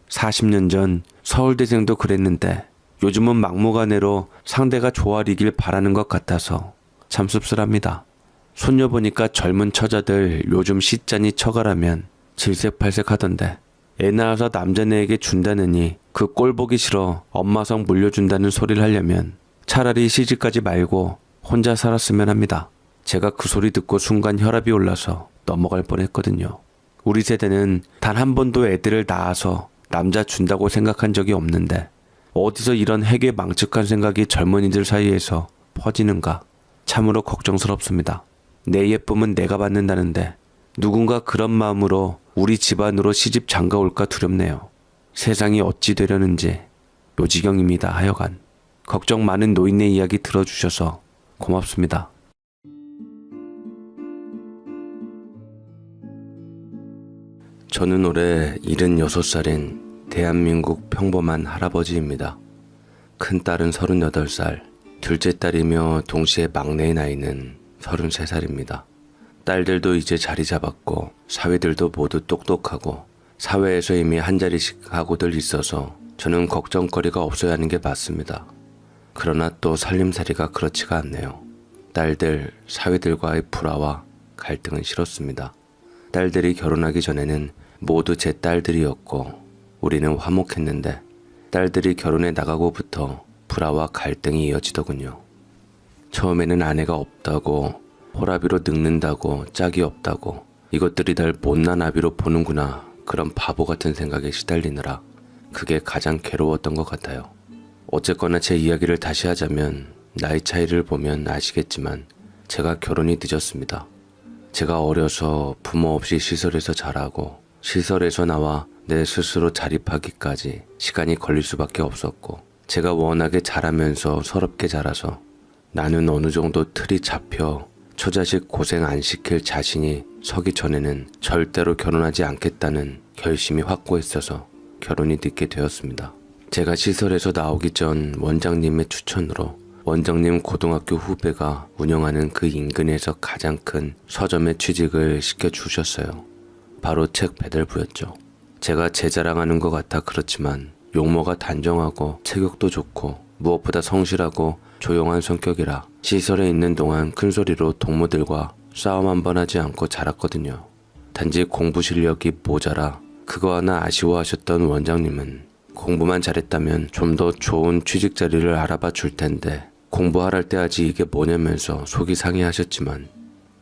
40년 전 서울대생도 그랬는데 요즘은 막무가내로 상대가 좋아리길 바라는 것 같아서 참 씁쓸합니다. 손녀 보니까 젊은 처자들 요즘 시짠이 처가라면 질색팔색 하던데 애 낳아서 남자네에게 준다느니 그 꼴 보기 싫어 엄마 성 물려준다는 소리를 하려면 차라리 시집가지 말고 혼자 살았으면 합니다. 제가 그 소리 듣고 순간 혈압이 올라서 넘어갈 뻔했거든요. 우리 세대는 단 한 번도 애들을 낳아서 남자 준다고 생각한 적이 없는데 어디서 이런 해괴망측한 생각이 젊은이들 사이에서 퍼지는가 참으로 걱정스럽습니다. 내 예쁨은 내가 받는다는데 누군가 그런 마음으로 우리 집안으로 시집 장가올까 두렵네요. 세상이 어찌 되려는지 요지경입니다. 하여간 걱정 많은 노인네 이야기 들어주셔서 고맙습니다. 저는 올해 76살인 대한민국 평범한 할아버지입니다. 큰딸은 38살, 둘째 딸이며 동시에 막내의 나이는 33살입니다. 딸들도 이제 자리 잡았고 사위들도 모두 똑똑하고 사회에서 이미 한 자리씩 하고들 있어서 저는 걱정거리가 없어야 하는 게 맞습니다. 그러나 또 살림살이가 그렇지가 않네요. 딸들, 사위들과의 불화와 갈등은 싫었습니다. 딸들이 결혼하기 전에는 모두 제 딸들이었고 우리는 화목했는데 딸들이 결혼해 나가고부터 불화와 갈등이 이어지더군요. 처음에는 아내가 없다고, 호라비로 늙는다고, 짝이 없다고, 이것들이 날 못난 아비로 보는구나, 그런 바보 같은 생각에 시달리느라 그게 가장 괴로웠던 것 같아요. 어쨌거나 제 이야기를 다시 하자면 나이 차이를 보면 아시겠지만 제가 결혼이 늦었습니다. 제가 어려서 부모 없이 시설에서 자라고 시설에서 나와 내 스스로 자립하기까지 시간이 걸릴 수밖에 없었고 제가 워낙에 잘하면서 서럽게 자라서 나는 어느 정도 틀이 잡혀 처자식 고생 안 시킬 자신이 서기 전에는 절대로 결혼하지 않겠다는 결심이 확고했어서 결혼이 늦게 되었습니다. 제가 시설에서 나오기 전 원장님의 추천으로 원장님 고등학교 후배가 운영하는 그 인근에서 가장 큰 서점에 취직을 시켜주셨어요. 바로 책 배달부였죠. 제가 제 자랑하는 것 같아 그렇지만 용모가 단정하고 체격도 좋고 무엇보다 성실하고 조용한 성격이라 시설에 있는 동안 큰소리로 동무들과 싸움 한 번 하지 않고 자랐거든요. 단지 공부 실력이 모자라 그거 하나 아쉬워하셨던 원장님은 공부만 잘했다면 좀 더 좋은 취직 자리를 알아봐 줄 텐데 공부하랄 때 하지 이게 뭐냐면서 속이 상해하셨지만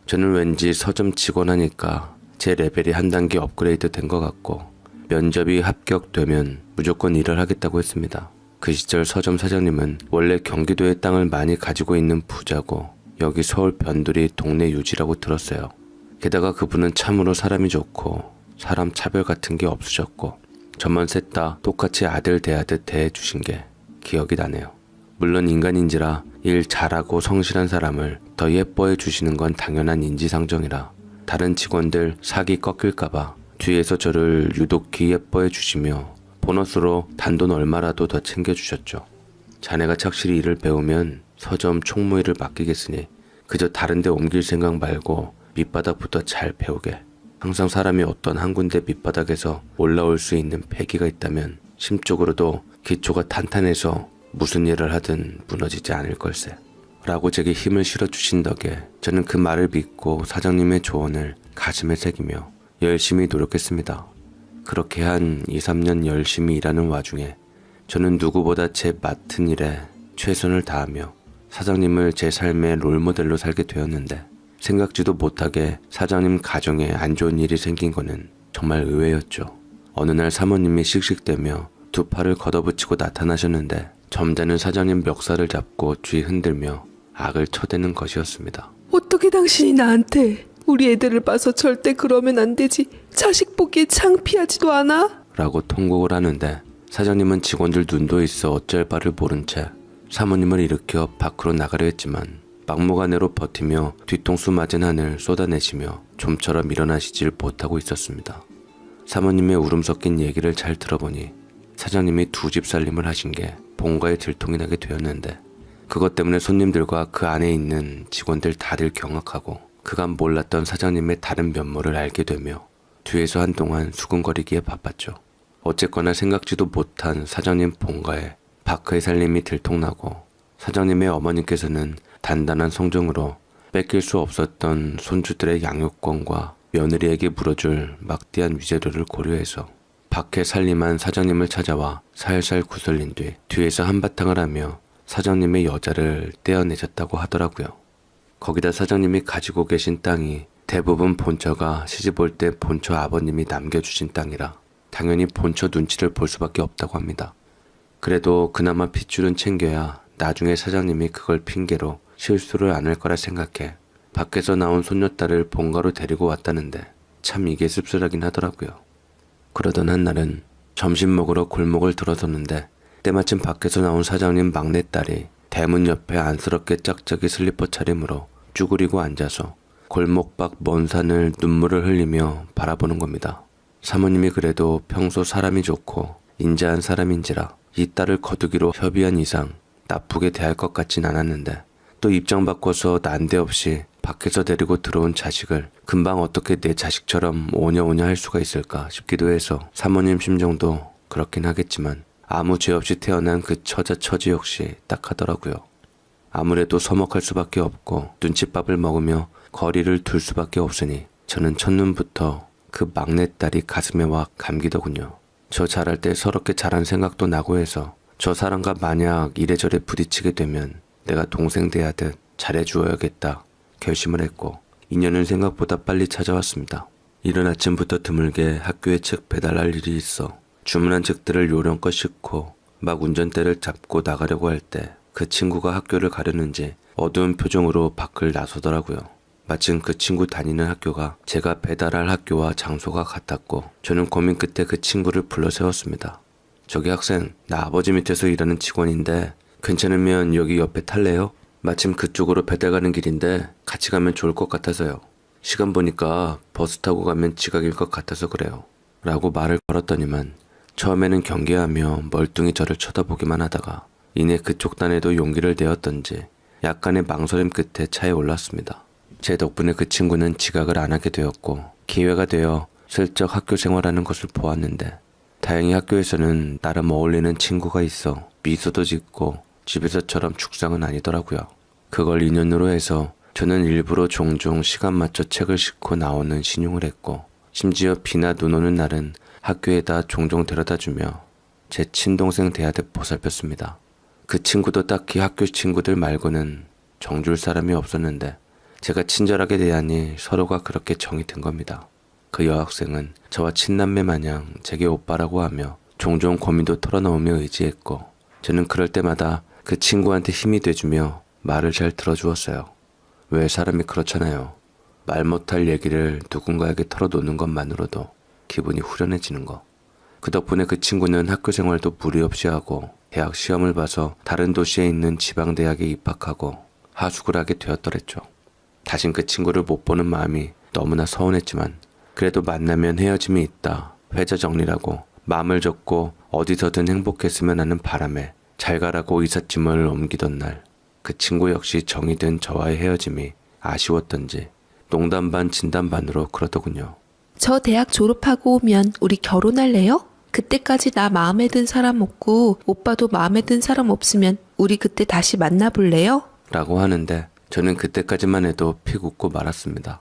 저는 왠지 서점 직원 하니까 제 레벨이 한 단계 업그레이드 된 것 같고 면접이 합격되면 무조건 일을 하겠다고 했습니다. 그 시절 서점 사장님은 원래 경기도의 땅을 많이 가지고 있는 부자고 여기 서울 변두리 동네 유지라고 들었어요. 게다가 그분은 참으로 사람이 좋고 사람 차별 같은 게 없으셨고 저만 셋 다 똑같이 아들 대하듯 대해주신 게 기억이 나네요. 물론 인간인지라 일 잘하고 성실한 사람을 더 예뻐해 주시는 건 당연한 인지상정이라 다른 직원들 사기 꺾일까봐 뒤에서 저를 유독히 예뻐해 주시며 보너스로 단돈 얼마라도 더 챙겨주셨죠. 자네가 착실히 일을 배우면 서점 총무일을 맡기겠으니 그저 다른 데 옮길 생각 말고 밑바닥부터 잘 배우게. 항상 사람이 어떤 한 군데 밑바닥에서 올라올 수 있는 패기가 있다면 심적으로도 기초가 탄탄해서 무슨 일을 하든 무너지지 않을 걸세. 라고 제게 힘을 실어주신 덕에 저는 그 말을 믿고 사장님의 조언을 가슴에 새기며 열심히 노력했습니다. 그렇게 한 2, 3년 열심히 일하는 와중에 저는 누구보다 제 맡은 일에 최선을 다하며 사장님을 제 삶의 롤모델로 살게 되었는데 생각지도 못하게 사장님 가정에 안 좋은 일이 생긴 거는 정말 의외였죠. 어느 날 사모님이 씩씩대며 두 팔을 걷어붙이고 나타나셨는데 점잖은 사장님 멱살을 잡고 뒤 흔들며 악을 쳐대는 것이었습니다. 어떻게 당신이 나한테 우리 애들을 봐서 절대 그러면 안 되지. 자식 보기에 창피하지도 않아? 라고 통곡을 하는데 사장님은 직원들 눈도 있어 어쩔 바를 모른 채 사모님을 일으켜 밖으로 나가려 했지만 막무가내로 버티며 뒤통수 맞은 한을 쏟아내시며 좀처럼 일어나시질 못하고 있었습니다. 사모님의 울음 섞인 얘기를 잘 들어보니 사장님이 두 집 살림을 하신 게 본가에 들통이 나게 되었는데, 그것 때문에 손님들과 그 안에 있는 직원들 다들 경악하고 그간 몰랐던 사장님의 다른 면모를 알게 되며 뒤에서 한동안 수군거리기에 바빴죠. 어쨌거나 생각지도 못한 사장님 본가에 박하의 살림이 들통나고, 사장님의 어머니께서는 단단한 성정으로 뺏길 수 없었던 손주들의 양육권과 며느리에게 물어줄 막대한 위자료를 고려해서 박해 살림한 사장님을 찾아와 살살 구슬린 뒤 뒤에서 한바탕을 하며 사장님의 여자를 떼어내셨다고 하더라고요. 거기다 사장님이 가지고 계신 땅이 대부분 본처가 시집 올 때 본처 아버님이 남겨주신 땅이라 당연히 본처 눈치를 볼 수밖에 없다고 합니다. 그래도 그나마 핏줄은 챙겨야 나중에 사장님이 그걸 핑계로 실수를 안 할 거라 생각해 밖에서 나온 손녀딸을 본가로 데리고 왔다는데 참 이게 씁쓸하긴 하더라고요. 그러던 한날은 점심 먹으러 골목을 들어섰는데 때마침 밖에서 나온 사장님 막내딸이 대문 옆에 안쓰럽게 짝짝이 슬리퍼 차림으로 쭈그리고 앉아서 골목 밖 먼 산을 눈물을 흘리며 바라보는 겁니다. 사모님이 그래도 평소 사람이 좋고 인자한 사람인지라 이 딸을 거두기로 협의한 이상 나쁘게 대할 것 같진 않았는데, 또 입장 바꿔서 난데없이 밖에서 데리고 들어온 자식을 금방 어떻게 내 자식처럼 오냐오냐 할 수가 있을까 싶기도 해서 사모님 심정도 그렇긴 하겠지만 아무 죄 없이 태어난 그 처자 처지 역시 딱하더라고요. 아무래도 서먹할 수밖에 없고 눈칫밥을 먹으며 거리를 둘 수밖에 없으니 저는 첫눈부터 그 막내딸이 가슴에 와 감기더군요. 저 자랄 때 서럽게 자란 생각도 나고 해서 저 사람과 만약 이래저래 부딪히게 되면 내가 동생 대하듯 잘해주어야겠다 결심을 했고, 인연은 생각보다 빨리 찾아왔습니다. 이른 아침부터 드물게 학교에 책 배달할 일이 있어 주문한 책들을 요령껏 싣고 막 운전대를 잡고 나가려고 할 때 그 친구가 학교를 가려는지 어두운 표정으로 밖을 나서더라고요. 마침 그 친구 다니는 학교가 제가 배달할 학교와 장소가 같았고, 저는 고민 끝에 그 친구를 불러 세웠습니다. 저기 학생, 나 아버지 밑에서 일하는 직원인데 괜찮으면 여기 옆에 탈래요? 마침 그쪽으로 배달 가는 길인데 같이 가면 좋을 것 같아서요. 시간 보니까 버스 타고 가면 지각일 것 같아서 그래요. 라고 말을 걸었더니만 처음에는 경계하며 멀뚱히 저를 쳐다보기만 하다가 이내 그쪽 단에도 용기를 내었던지 약간의 망설임 끝에 차에 올랐습니다. 제 덕분에 그 친구는 지각을 안 하게 되었고, 기회가 되어 슬쩍 학교 생활하는 것을 보았는데 다행히 학교에서는 나름 어울리는 친구가 있어 미소도 짓고 집에서처럼 죽상은 아니더라고요. 그걸 인연으로 해서 저는 일부러 종종 시간 맞춰 책을 싣고 나오는 신용을 했고, 심지어 비나 눈 오는 날은 학교에다 종종 데려다주며 제 친동생 대하듯 보살폈습니다. 그 친구도 딱히 학교 친구들 말고는 정줄 사람이 없었는데 제가 친절하게 대하니 서로가 그렇게 정이 든 겁니다. 그 여학생은 저와 친남매 마냥 제게 오빠라고 하며 종종 고민도 털어놓으며 의지했고, 저는 그럴 때마다 그 친구한테 힘이 돼주며 말을 잘 들어주었어요. 왜 사람이 그렇잖아요. 말 못할 얘기를 누군가에게 털어놓는 것만으로도 기분이 후련해지는 거. 그 덕분에 그 친구는 학교 생활도 무리 없이 하고 대학 시험을 봐서 다른 도시에 있는 지방대학에 입학하고 하숙을 하게 되었더랬죠. 다신 그 친구를 못 보는 마음이 너무나 서운했지만 그래도 만나면 헤어짐이 있다, 회자 정리라고 마음을 접고 어디서든 행복했으면 하는 바람에 잘 가라고 이삿짐을 옮기던 날, 그 친구 역시 정이 든 저와의 헤어짐이 아쉬웠던지 농담 반 진담 반으로 그러더군요. 저 대학 졸업하고 오면 우리 결혼할래요? 그때까지 나 마음에 든 사람 없고 오빠도 마음에 든 사람 없으면 우리 그때 다시 만나볼래요? 라고 하는데 저는 그때까지만 해도 픽 웃고 말았습니다.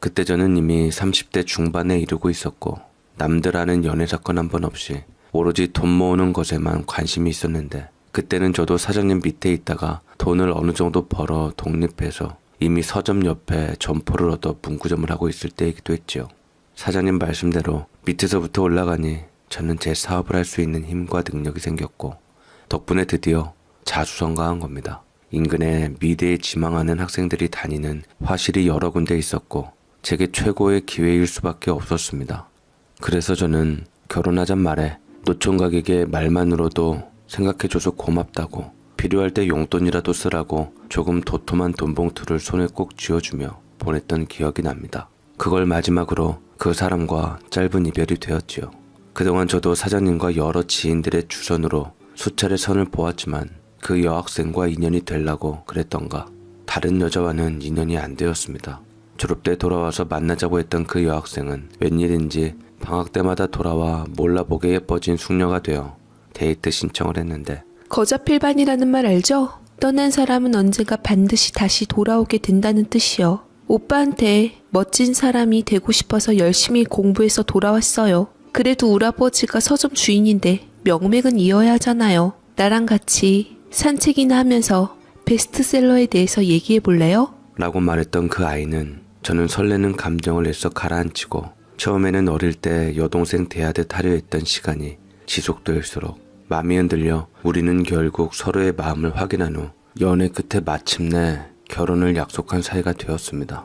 그때 저는 이미 30대 중반에 이르고 있었고 남들 아는 연애 사건 한 번 없이 오로지 돈 모으는 것에만 관심이 있었는데, 그때는 저도 사장님 밑에 있다가 돈을 어느 정도 벌어 독립해서 이미 서점 옆에 점포를 얻어 문구점을 하고 있을 때이기도 했지요. 사장님 말씀대로 밑에서부터 올라가니 저는 제 사업을 할 수 있는 힘과 능력이 생겼고, 덕분에 드디어 자수성가한 겁니다. 인근에 미래에 지망하는 학생들이 다니는 화실이 여러 군데 있었고 제게 최고의 기회일 수밖에 없었습니다. 그래서 저는 결혼하잔 말에 노총각에게 말만으로도 생각해줘서 고맙다고, 필요할 때 용돈이라도 쓰라고 조금 도톰한 돈봉투를 손에 꼭 쥐어주며 보냈던 기억이 납니다. 그걸 마지막으로 그 사람과 짧은 이별이 되었지요. 그동안 저도 사장님과 여러 지인들의 주선으로 수차례 선을 보았지만 그 여학생과 인연이 되려고 그랬던가 다른 여자와는 인연이 안 되었습니다. 졸업 때 돌아와서 만나자고 했던 그 여학생은 웬일인지 방학 때마다 돌아와 몰라보게 예뻐진 숙녀가 되어 데이트 신청을 했는데 거자필반이라는 말 알죠? 떠난 사람은 언젠가 반드시 다시 돌아오게 된다는 뜻이요. 오빠한테 멋진 사람이 되고 싶어서 열심히 공부해서 돌아왔어요. 그래도 우리 아버지가 서점 주인인데 명맥은 이어야 하잖아요. 나랑 같이 산책이나 하면서 베스트셀러에 대해서 얘기해 볼래요? 라고 말했던 그 아이는 저는 설레는 감정을 애써 가라앉히고 처음에는 어릴 때 여동생 대하듯 하려 했던 시간이 지속될수록 마음이 흔들려 우리는 결국 서로의 마음을 확인한 후 연애 끝에 마침내 결혼을 약속한 사이가 되었습니다.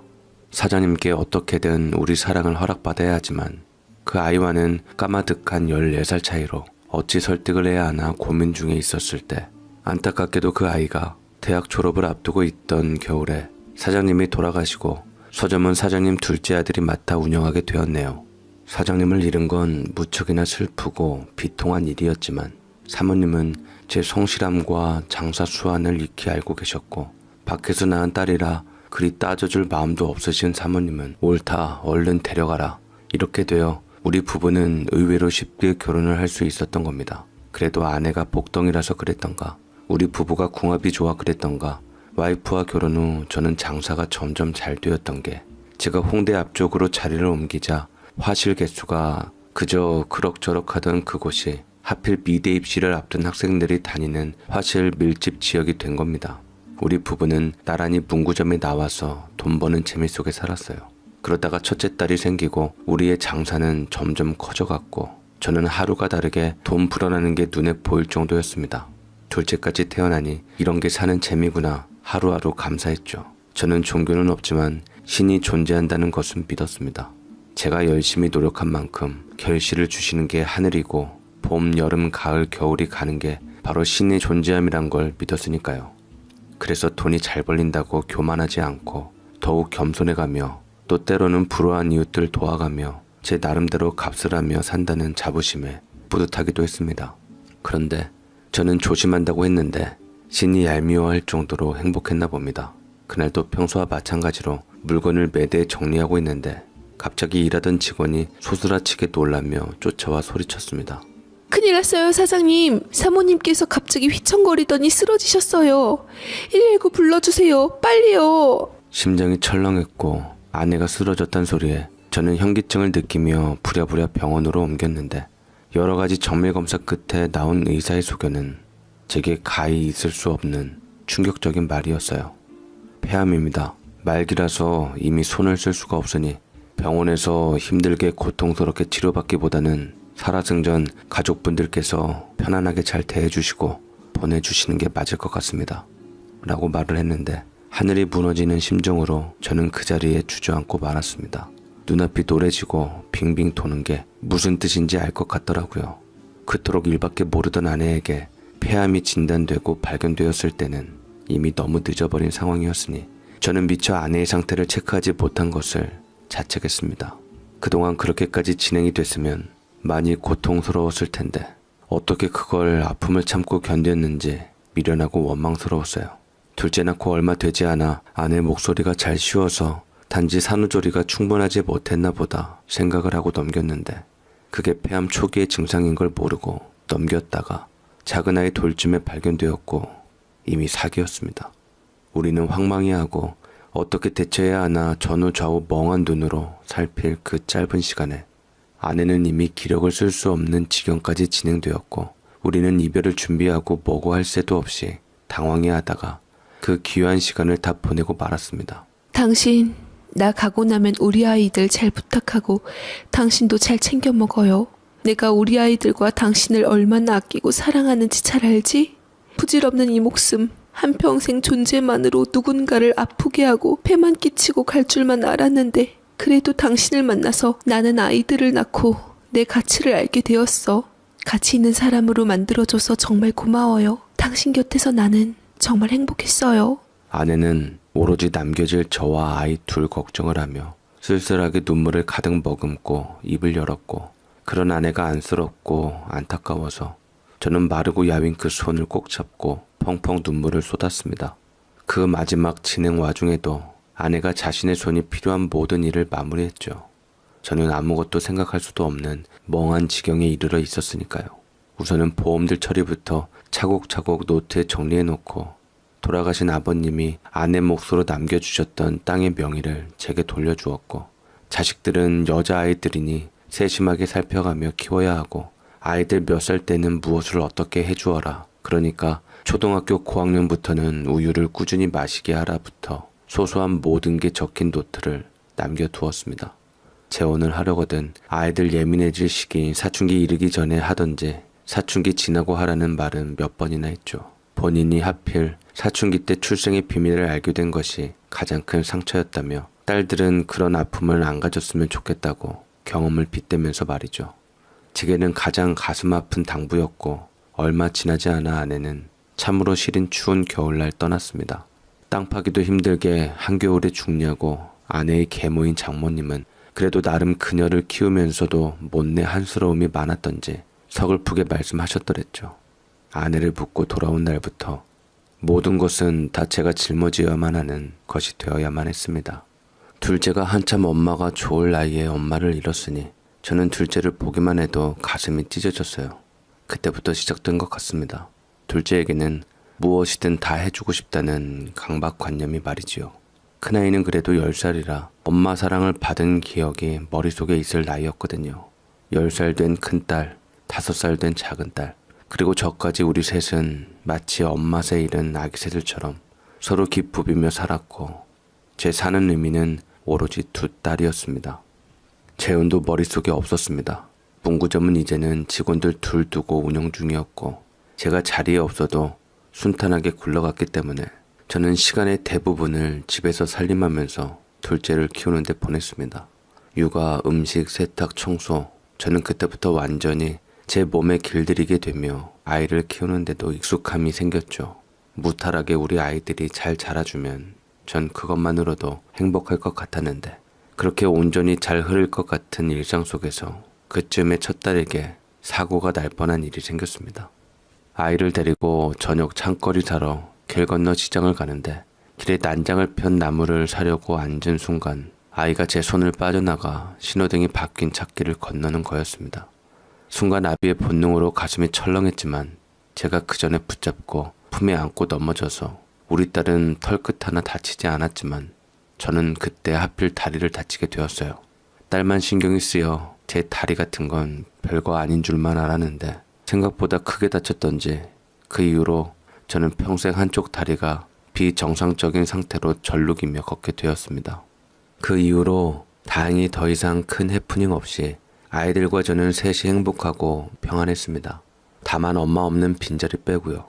사장님께 어떻게든 우리 사랑을 허락받아야 하지만 그 아이와는 까마득한 14살 차이로 어찌 설득을 해야 하나 고민 중에 있었을 때 안타깝게도 그 아이가 대학 졸업을 앞두고 있던 겨울에 사장님이 돌아가시고 서점은 사장님 둘째 아들이 맡아 운영하게 되었네요. 사장님을 잃은 건 무척이나 슬프고 비통한 일이었지만 사모님은 제 성실함과 장사 수완을 익히 알고 계셨고 밖에서 낳은 딸이라 그리 따져줄 마음도 없으신 사모님은 옳다 얼른 데려가라 이렇게 되어 우리 부부는 의외로 쉽게 결혼을 할 수 있었던 겁니다. 그래도 아내가 복덩이라서 그랬던가 우리 부부가 궁합이 좋아 그랬던가 와이프와 결혼 후 저는 장사가 점점 잘 되었던 게 제가 홍대 앞쪽으로 자리를 옮기자 화실 개수가 그저 그럭저럭 하던 그곳이 하필 미대 입시를 앞둔 학생들이 다니는 화실 밀집 지역이 된 겁니다. 우리 부부는 나란히 문구점에 나와서 돈 버는 재미 속에 살았어요. 그러다가 첫째 딸이 생기고 우리의 장사는 점점 커져갔고 저는 하루가 다르게 돈 불어나는 게 눈에 보일 정도였습니다. 둘째까지 태어나니 이런 게 사는 재미구나 하루하루 감사했죠. 저는 종교는 없지만 신이 존재한다는 것은 믿었습니다. 제가 열심히 노력한 만큼 결실을 주시는 게 하늘이고 봄, 여름, 가을, 겨울이 가는 게 바로 신의 존재함이란 걸 믿었으니까요. 그래서 돈이 잘 벌린다고 교만하지 않고 더욱 겸손해가며 또 때로는 불우한 이웃들 도와가며 제 나름대로 값을 하며 산다는 자부심에 뿌듯하기도 했습니다. 그런데 저는 조심한다고 했는데 신이 얄미워할 정도로 행복했나 봅니다. 그날도 평소와 마찬가지로 물건을 매대에 정리하고 있는데 갑자기 일하던 직원이 소스라치게 놀라며 쫓아와 소리쳤습니다. 큰일 났어요, 사장님. 사모님께서 갑자기 휘청거리더니 쓰러지셨어요. 119 불러주세요. 빨리요. 심장이 철렁했고 아내가 쓰러졌단 소리에 저는 현기증을 느끼며 부랴부랴 병원으로 옮겼는데 여러 가지 정밀 검사 끝에 나온 의사의 소견은 제게 가히 있을 수 없는 충격적인 말이었어요. 폐암입니다. 말기라서 이미 손을 쓸 수가 없으니 병원에서 힘들게 고통스럽게 치료받기보다는 살아생전 가족분들께서 편안하게 잘 대해주시고 보내주시는 게 맞을 것 같습니다. 라고 말을 했는데 하늘이 무너지는 심정으로 저는 그 자리에 주저앉고 말았습니다. 눈앞이 노래지고 빙빙 도는 게 무슨 뜻인지 알 것 같더라고요. 그토록 일밖에 모르던 아내에게 폐암이 진단되고 발견되었을 때는 이미 너무 늦어버린 상황이었으니 저는 미처 아내의 상태를 체크하지 못한 것을 자책했습니다. 그동안 그렇게까지 진행이 됐으면 많이 고통스러웠을 텐데 어떻게 그걸 아픔을 참고 견뎠는지 미련하고 원망스러웠어요. 둘째 낳고 얼마 되지 않아 아내 목소리가 잘 쉬어서 단지 산후조리가 충분하지 못했나 보다 생각을 하고 넘겼는데 그게 폐암 초기의 증상인 걸 모르고 넘겼다가 작은 아이 돌쯤에 발견되었고 이미 사기였습니다. 우리는 황망해하고 어떻게 대처해야 하나 전후 좌우 멍한 눈으로 살필 그 짧은 시간에 아내는 이미 기력을 쓸 수 없는 지경까지 진행되었고 우리는 이별을 준비하고 뭐고 할 새도 없이 당황해하다가 그 귀한 시간을 다 보내고 말았습니다. 당신, 나 가고 나면 우리 아이들 잘 부탁하고 당신도 잘 챙겨 먹어요. 내가 우리 아이들과 당신을 얼마나 아끼고 사랑하는지 잘 알지? 부질없는 이 목숨, 한평생 존재만으로 누군가를 아프게 하고 폐만 끼치고 갈 줄만 알았는데 그래도 당신을 만나서 나는 아이들을 낳고 내 가치를 알게 되었어. 가치 있는 사람으로 만들어줘서 정말 고마워요. 당신 곁에서 나는 정말 행복했어요. 아내는 오로지 남겨질 저와 아이 둘 걱정을 하며 쓸쓸하게 눈물을 가득 머금고 입을 열었고, 그런 아내가 안쓰럽고 안타까워서 저는 마르고 야윈 그 손을 꼭 잡고 펑펑 눈물을 쏟았습니다. 그 마지막 진행 와중에도 아내가 자신의 손이 필요한 모든 일을 마무리했죠. 저는 아무것도 생각할 수도 없는 멍한 지경에 이르러 있었으니까요. 우선은 보험들 처리부터 차곡차곡 노트에 정리해놓고 돌아가신 아버님이 아내 몫으로 남겨주셨던 땅의 명의를 제게 돌려주었고, 자식들은 여자아이들이니 세심하게 살펴가며 키워야 하고, 아이들 몇 살 때는 무엇을 어떻게 해주어라, 그러니까 초등학교 고학년부터는 우유를 꾸준히 마시게 하라부터 소소한 모든 게 적힌 노트를 남겨두었습니다. 재혼을 하려거든 아이들 예민해질 시기인 사춘기 이르기 전에 하던지 사춘기 지나고 하라는 말은 몇 번이나 했죠. 본인이 하필 사춘기 때 출생의 비밀을 알게 된 것이 가장 큰 상처였다며 딸들은 그런 아픔을 안 가졌으면 좋겠다고 경험을 빗대면서 말이죠. 제게는 가장 가슴 아픈 당부였고, 얼마 지나지 않아 아내는 참으로 시린 추운 겨울날 떠났습니다. 땅 파기도 힘들게 한겨울에 죽냐고 아내의 계모인 장모님은 그래도 나름 그녀를 키우면서도 못내 한스러움이 많았던지 서글프게 말씀하셨더랬죠. 아내를 묻고 돌아온 날부터 모든 것은 다 제가 짊어지어야만 하는 것이 되어야만 했습니다. 둘째가 한참 엄마가 좋을 나이에 엄마를 잃었으니 저는 둘째를 보기만 해도 가슴이 찢어졌어요. 그때부터 시작된 것 같습니다. 둘째에게는 무엇이든 다 해주고 싶다는 강박관념이 말이지요. 큰아이는 그래도 10살이라 엄마 사랑을 받은 기억이 머릿속에 있을 나이였거든요. 10살 된 큰딸, 5살 된 작은딸, 그리고 저까지 우리 셋은 마치 엄마새 잃은 아기 새들처럼 서로 기쁘비며 살았고, 제 사는 의미는 오로지 두 딸이었습니다. 재혼도 머릿속에 없었습니다. 문구점은 이제는 직원들 둘 두고 운영 중이었고, 제가 자리에 없어도 순탄하게 굴러갔기 때문에 저는 시간의 대부분을 집에서 살림하면서 둘째를 키우는 데 보냈습니다. 육아, 음식, 세탁, 청소, 저는 그때부터 완전히 제 몸에 길들이게 되며 아이를 키우는데도 익숙함이 생겼죠. 무탈하게 우리 아이들이 잘 자라주면 전 그것만으로도 행복할 것 같았는데, 그렇게 온전히 잘 흐를 것 같은 일상 속에서 그쯤에 첫 딸에게 사고가 날 뻔한 일이 생겼습니다. 아이를 데리고 저녁 창거리 사러 길 건너 시장을 가는데, 길에 난장을 편 나무를 사려고 앉은 순간 아이가 제 손을 빠져나가 신호등이 바뀐 찾길을 건너는 거였습니다. 순간 아비의 본능으로 가슴이 철렁했지만 제가 그 전에 붙잡고 품에 안고 넘어져서 우리 딸은 털끝 하나 다치지 않았지만 저는 그때 하필 다리를 다치게 되었어요. 딸만 신경이 쓰여 제 다리 같은 건 별거 아닌 줄만 알았는데 생각보다 크게 다쳤던지 그 이후로 저는 평생 한쪽 다리가 비정상적인 상태로 절룩이며 걷게 되었습니다. 그 이후로 다행히 더 이상 큰 해프닝 없이 아이들과 저는 셋이 행복하고 평안했습니다. 다만 엄마 없는 빈자리 빼고요.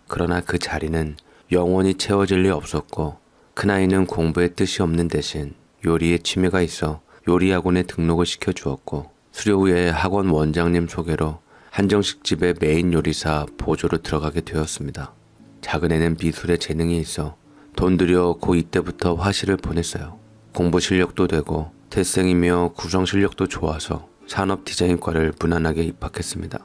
그러나 그 자리는 영원히 채워질 리 없었고, 큰아이는 공부에 뜻이 없는 대신 요리에 취미가 있어 요리학원에 등록을 시켜주었고, 수료 후에 학원 원장님 소개로 한정식집의 메인 요리사 보조로 들어가게 되었습니다. 작은애는 미술에 재능이 있어 돈 들여 고2 때부터 화실을 보냈어요. 공부 실력도 되고 태생이며 구성 실력도 좋아서 산업 디자인과를 무난하게 입학했습니다.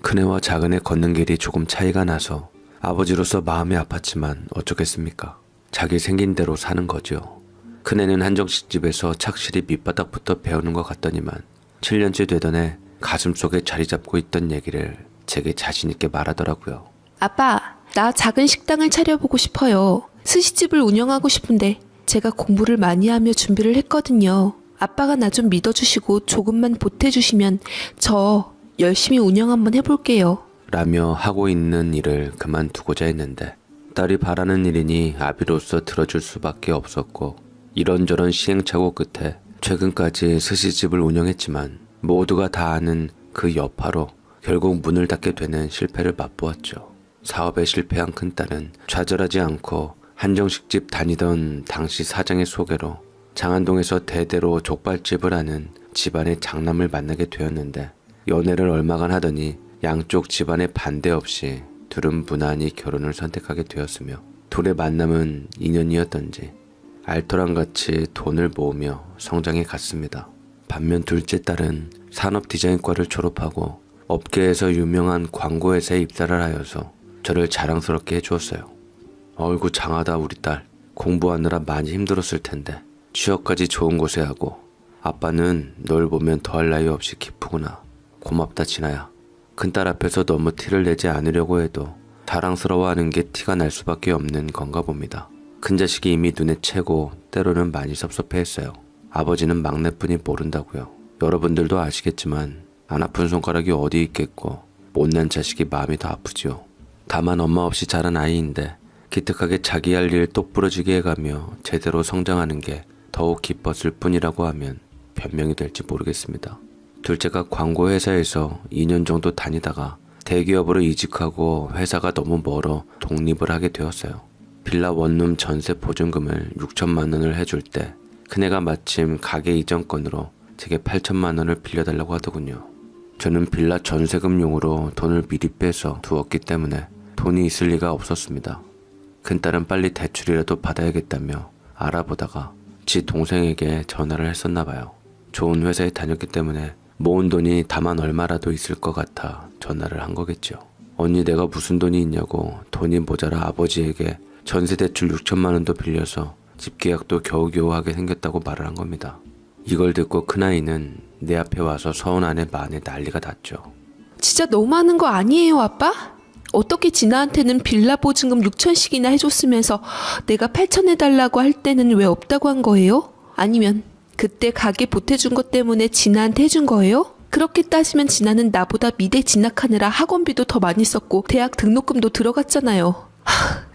큰애와 작은애 걷는 길이 조금 차이가 나서 아버지로서 마음이 아팠지만 어쩌겠습니까? 자기 생긴 대로 사는 거죠. 큰애는 한정식집에서 착실히 밑바닥부터 배우는 것 같더니만 7년째 되던 애 가슴속에 자리 잡고 있던 얘기를 제게 자신있게 말하더라고요. 아빠, 나 작은 식당을 차려보고 싶어요. 스시집을 운영하고 싶은데 제가 공부를 많이 하며 준비를 했거든요. 아빠가 나 좀 믿어주시고 조금만 보태주시면 저 열심히 운영 한번 해볼게요. 라며 하고 있는 일을 그만두고자 했는데, 딸이 바라는 일이니 아비로서 들어줄 수밖에 없었고, 이런저런 시행착오 끝에 최근까지 스시집을 운영했지만 모두가 다 아는 그 여파로 결국 문을 닫게 되는 실패를 맛보았죠. 사업에 실패한 큰딸은 좌절하지 않고 한정식집 다니던 당시 사장의 소개로 장안동에서 대대로 족발집을 하는 집안의 장남을 만나게 되었는데, 연애를 얼마간 하더니 양쪽 집안의 반대 없이 둘은 무난히 결혼을 선택하게 되었으며 둘의 만남은 인연이었던지 알토란같이 돈을 모으며 성장해 갔습니다. 반면 둘째 딸은 산업 디자인과를 졸업하고 업계에서 유명한 광고회사에 입사를 하여서 저를 자랑스럽게 해주었어요. 어이구 장하다 우리 딸. 공부하느라 많이 힘들었을 텐데 취업까지 좋은 곳에 하고 아빠는 널 보면 더할 나위 없이 기쁘구나. 고맙다 진아야. 큰딸 앞에서 너무 티를 내지 않으려고 해도 자랑스러워하는 게 티가 날 수밖에 없는 건가 봅니다. 큰 자식이 이미 눈에 채고 때로는 많이 섭섭해했어요. 아버지는 막내뿐이 모른다고요. 여러분들도 아시겠지만 안 아픈 손가락이 어디 있겠고 못난 자식이 마음이 더 아프지요. 다만 엄마 없이 자란 아이인데 기특하게 자기 할 일 똑부러지게 해가며 제대로 성장하는 게 더욱 기뻤을 뿐이라고 하면 변명이 될지 모르겠습니다. 둘째가 광고회사에서 2년 정도 다니다가 대기업으로 이직하고 회사가 너무 멀어 독립을 하게 되었어요. 빌라 원룸 전세 보증금을 6천만 원을 해줄 때 큰애가 마침 가게 이전권으로 제게 8천만 원을 빌려달라고 하더군요. 저는 빌라 전세금용으로 돈을 미리 빼서 두었기 때문에 돈이 있을 리가 없었습니다. 큰딸은 빨리 대출이라도 받아야겠다며 알아보다가 지 동생에게 전화를 했었나 봐요. 좋은 회사에 다녔기 때문에 모은 돈이 다만 얼마라도 있을 것 같아 전화를 한 거겠죠. 언니 내가 무슨 돈이 있냐고 돈이 모자라 아버지에게 전세대출 6천만 원도 빌려서 집계약도 겨우겨우 하게 생겼다고 말을 한 겁니다. 이걸 듣고 큰아이는 내 앞에 와서 서운하네 마네 난리가 났죠. 진짜 너무하는 거 아니에요, 아빠? 어떻게 진아한테는 빌라 보증금 6천씩이나 해줬으면서 내가 8천 해달라고 할 때는 왜 없다고 한 거예요? 아니면 그때 가게 보태준 것 때문에 진아한테 해준 거예요? 그렇게 따지면 진아는 나보다 미대 진학하느라 학원비도 더 많이 썼고 대학 등록금도 들어갔잖아요.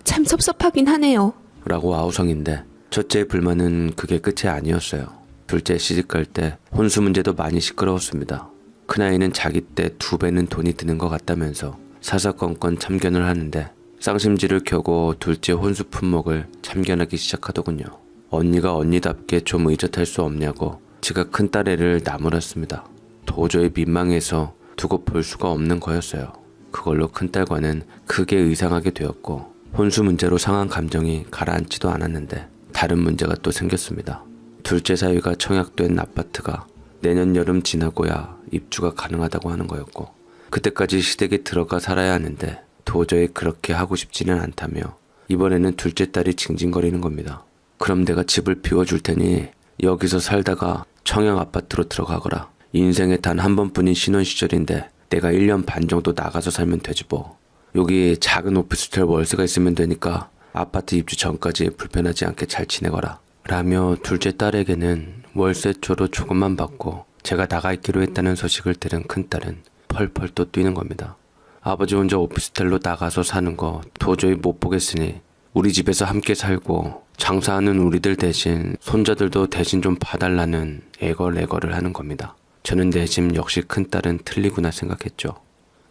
참 섭섭하긴 하네요. 라고 아우성인데 첫째의 불만은 그게 끝이 아니었어요. 둘째 시집갈 때 혼수 문제도 많이 시끄러웠습니다. 큰아이는 자기 때 2배는 돈이 드는 것 같다면서 사사건건 참견을 하는데 쌍심지를 켜고 둘째 혼수 품목을 참견하기 시작하더군요. 언니가 언니답게 좀 의젓할 수 없냐고 지가 큰딸애를 나무랐습니다. 도저히 민망해서 두고 볼 수가 없는 거였어요. 그걸로 큰딸과는 크게 의상하게 되었고 혼수 문제로 상한 감정이 가라앉지도 않았는데 다른 문제가 또 생겼습니다. 둘째 사위가 청약된 아파트가 내년 여름 지나고야 입주가 가능하다고 하는 거였고 그때까지 시댁에 들어가 살아야 하는데 도저히 그렇게 하고 싶지는 않다며 이번에는 둘째 딸이 징징거리는 겁니다. 그럼 내가 집을 비워줄 테니 여기서 살다가 청약 아파트로 들어가거라. 인생에 단 한 번뿐인 신혼시절인데 내가 1년 반 정도 나가서 살면 되지 뭐. 여기 작은 오피스텔 월세가 있으면 되니까 아파트 입주 전까지 불편하지 않게 잘 지내거라. 라며 둘째 딸에게는 월세초로 조금만 받고 제가 나가 있기로 했다는 소식을 들은 큰딸은 펄펄 또 뛰는 겁니다. 아버지 혼자 오피스텔로 나가서 사는 거 도저히 못 보겠으니 우리 집에서 함께 살고 장사하는 우리들 대신 손자들도 대신 좀 봐달라는 애걸애걸을 하는 겁니다. 저는 내 집 역시 큰딸은 틀리구나 생각했죠.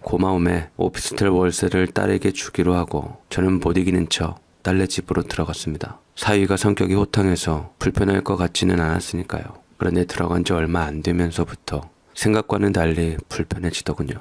고마움에 오피스텔 월세를 딸에게 주기로 하고 저는 못 이기는 척 딸네 집으로 들어갔습니다. 사위가 성격이 호탕해서 불편할 것 같지는 않았으니까요. 그런데 들어간 지 얼마 안 되면서부터 생각과는 달리 불편해지더군요.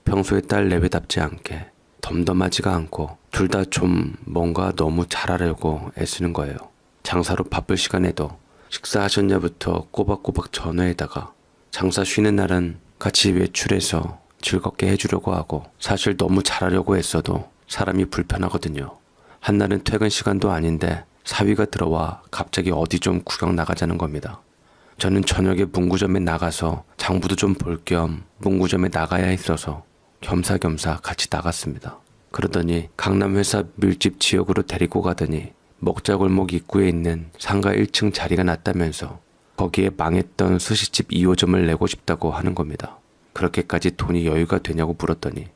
평소에 딸 내외답지 않게 덤덤하지가 않고 둘 다 좀 뭔가 너무 잘하려고 애쓰는 거예요. 장사로 바쁠 시간에도 식사하셨냐부터 꼬박꼬박 전화에다가 장사 쉬는 날은 같이 외출해서 즐겁게 해주려고 하고 사실 너무 잘하려고 했어도 사람이 불편하거든요. 한날은 퇴근 시간도 아닌데 사위가 들어와 갑자기 어디 좀 구경 나가자는 겁니다. 저는 저녁에 문구점에 나가서 장부도 좀 볼 겸 문구점에 나가야 했어서 겸사겸사 같이 나갔습니다. 그러더니 강남 회사 밀집 지역으로 데리고 가더니 먹자골목 입구에 있는 상가 1층 자리가 났다면서 거기에 망했던 스시집 2호점을 내고 싶다고 하는 겁니다. 그렇게까지 돈이 여유가 되냐고 물었더니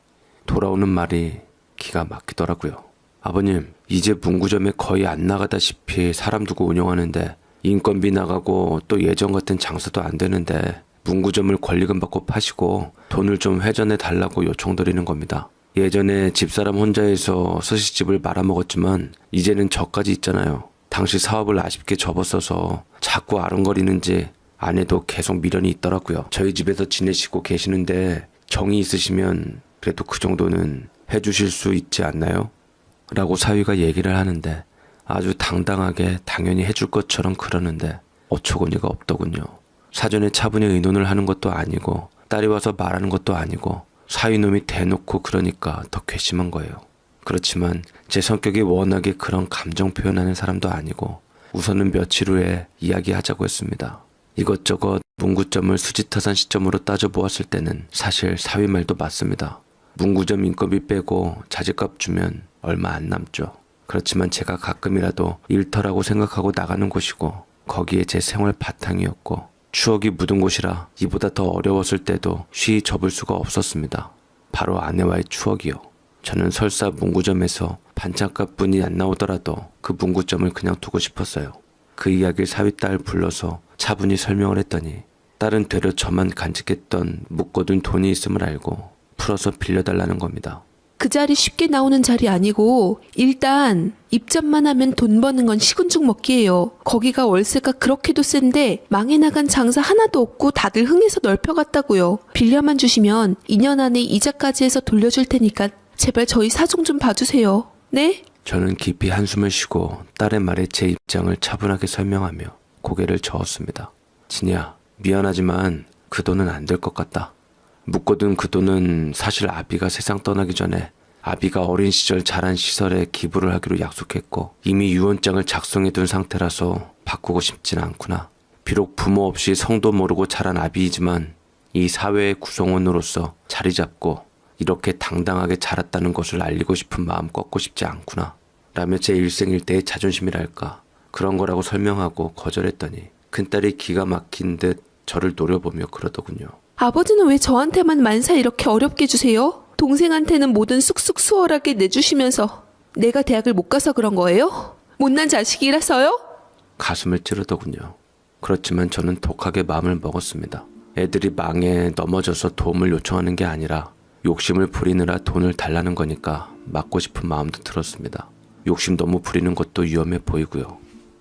돌아오는 말이 기가 막히더라고요. 아버님, 이제 문구점에 거의 안 나가다시피 사람 두고 운영하는데 인건비 나가고 또 예전 같은 장사도 안 되는데 문구점을 권리금 받고 파시고 돈을 좀 회전해 달라고 요청드리는 겁니다. 예전에 집사람 혼자 해서 스시집을 말아먹었지만 이제는 저까지 있잖아요. 당시 사업을 아쉽게 접었어서 자꾸 아른거리는지 아내도 계속 미련이 있더라고요. 저희 집에서 지내시고 계시는데 정이 있으시면 그래도 그 정도는 해주실 수 있지 않나요? 라고 사위가 얘기를 하는데 아주 당당하게 당연히 해줄 것처럼 그러는데 어처구니가 없더군요. 사전에 차분히 의논을 하는 것도 아니고 딸이 와서 말하는 것도 아니고 사위놈이 대놓고 그러니까 더 괘씸한 거예요. 그렇지만 제 성격이 워낙에 그런 감정 표현하는 사람도 아니고 우선은 며칠 후에 이야기하자고 했습니다. 이것저것 문구점을 수지타산 시점으로 따져보았을 때는 사실 사위 말도 맞습니다. 문구점 인건비 빼고 자재값 주면 얼마 안 남죠. 그렇지만 제가 가끔이라도 일터라고 생각하고 나가는 곳이고 거기에 제 생활 바탕이었고 추억이 묻은 곳이라 이보다 더 어려웠을 때도 쉬이 접을 수가 없었습니다. 바로 아내와의 추억이요. 저는 설사 문구점에서 반찬값뿐이 안 나오더라도 그 문구점을 그냥 두고 싶었어요. 그 이야기를 사위딸 불러서 차분히 설명을 했더니 딸은 되려 저만 간직했던 묶어둔 돈이 있음을 알고 풀어서 빌려달라는 겁니다. 그 자리 쉽게 나오는 자리 아니고 일단 입점만 하면 돈 버는 건 식은죽 먹기예요. 거기가 월세가 그렇게도 센데 망해 나간 장사 하나도 없고 다들 흥해서 넓혀갔다고요. 빌려만 주시면 2년 안에 이자까지 해서 돌려줄 테니까 제발 저희 사정 좀 봐주세요. 네? 저는 깊이 한숨을 쉬고 딸의 말에 제 입장을 차분하게 설명하며 고개를 저었습니다. 진이야, 미안하지만 그 돈은 안 될 것 같다. 묶어둔 그 돈은 사실 아비가 세상 떠나기 전에 아비가 어린 시절 자란 시설에 기부를 하기로 약속했고 이미 유언장을 작성해둔 상태라서 바꾸고 싶진 않구나. 비록 부모 없이 성도 모르고 자란 아비이지만 이 사회의 구성원으로서 자리 잡고 이렇게 당당하게 자랐다는 것을 알리고 싶은 마음 꺾고 싶지 않구나. 라며 제 일생일대의 자존심이랄까 그런 거라고 설명하고 거절했더니 큰딸이 기가 막힌 듯 저를 노려보며 그러더군요. 아버지는 왜 저한테만 만사 이렇게 어렵게 주세요? 동생한테는 뭐든 쑥쑥 수월하게 내주시면서 내가 대학을 못 가서 그런 거예요? 못난 자식이라서요? 가슴을 찌르더군요. 그렇지만 저는 독하게 마음을 먹었습니다. 애들이 망에 넘어져서 도움을 요청하는 게 아니라 욕심을 부리느라 돈을 달라는 거니까 맞고 싶은 마음도 들었습니다. 욕심 너무 부리는 것도 위험해 보이고요.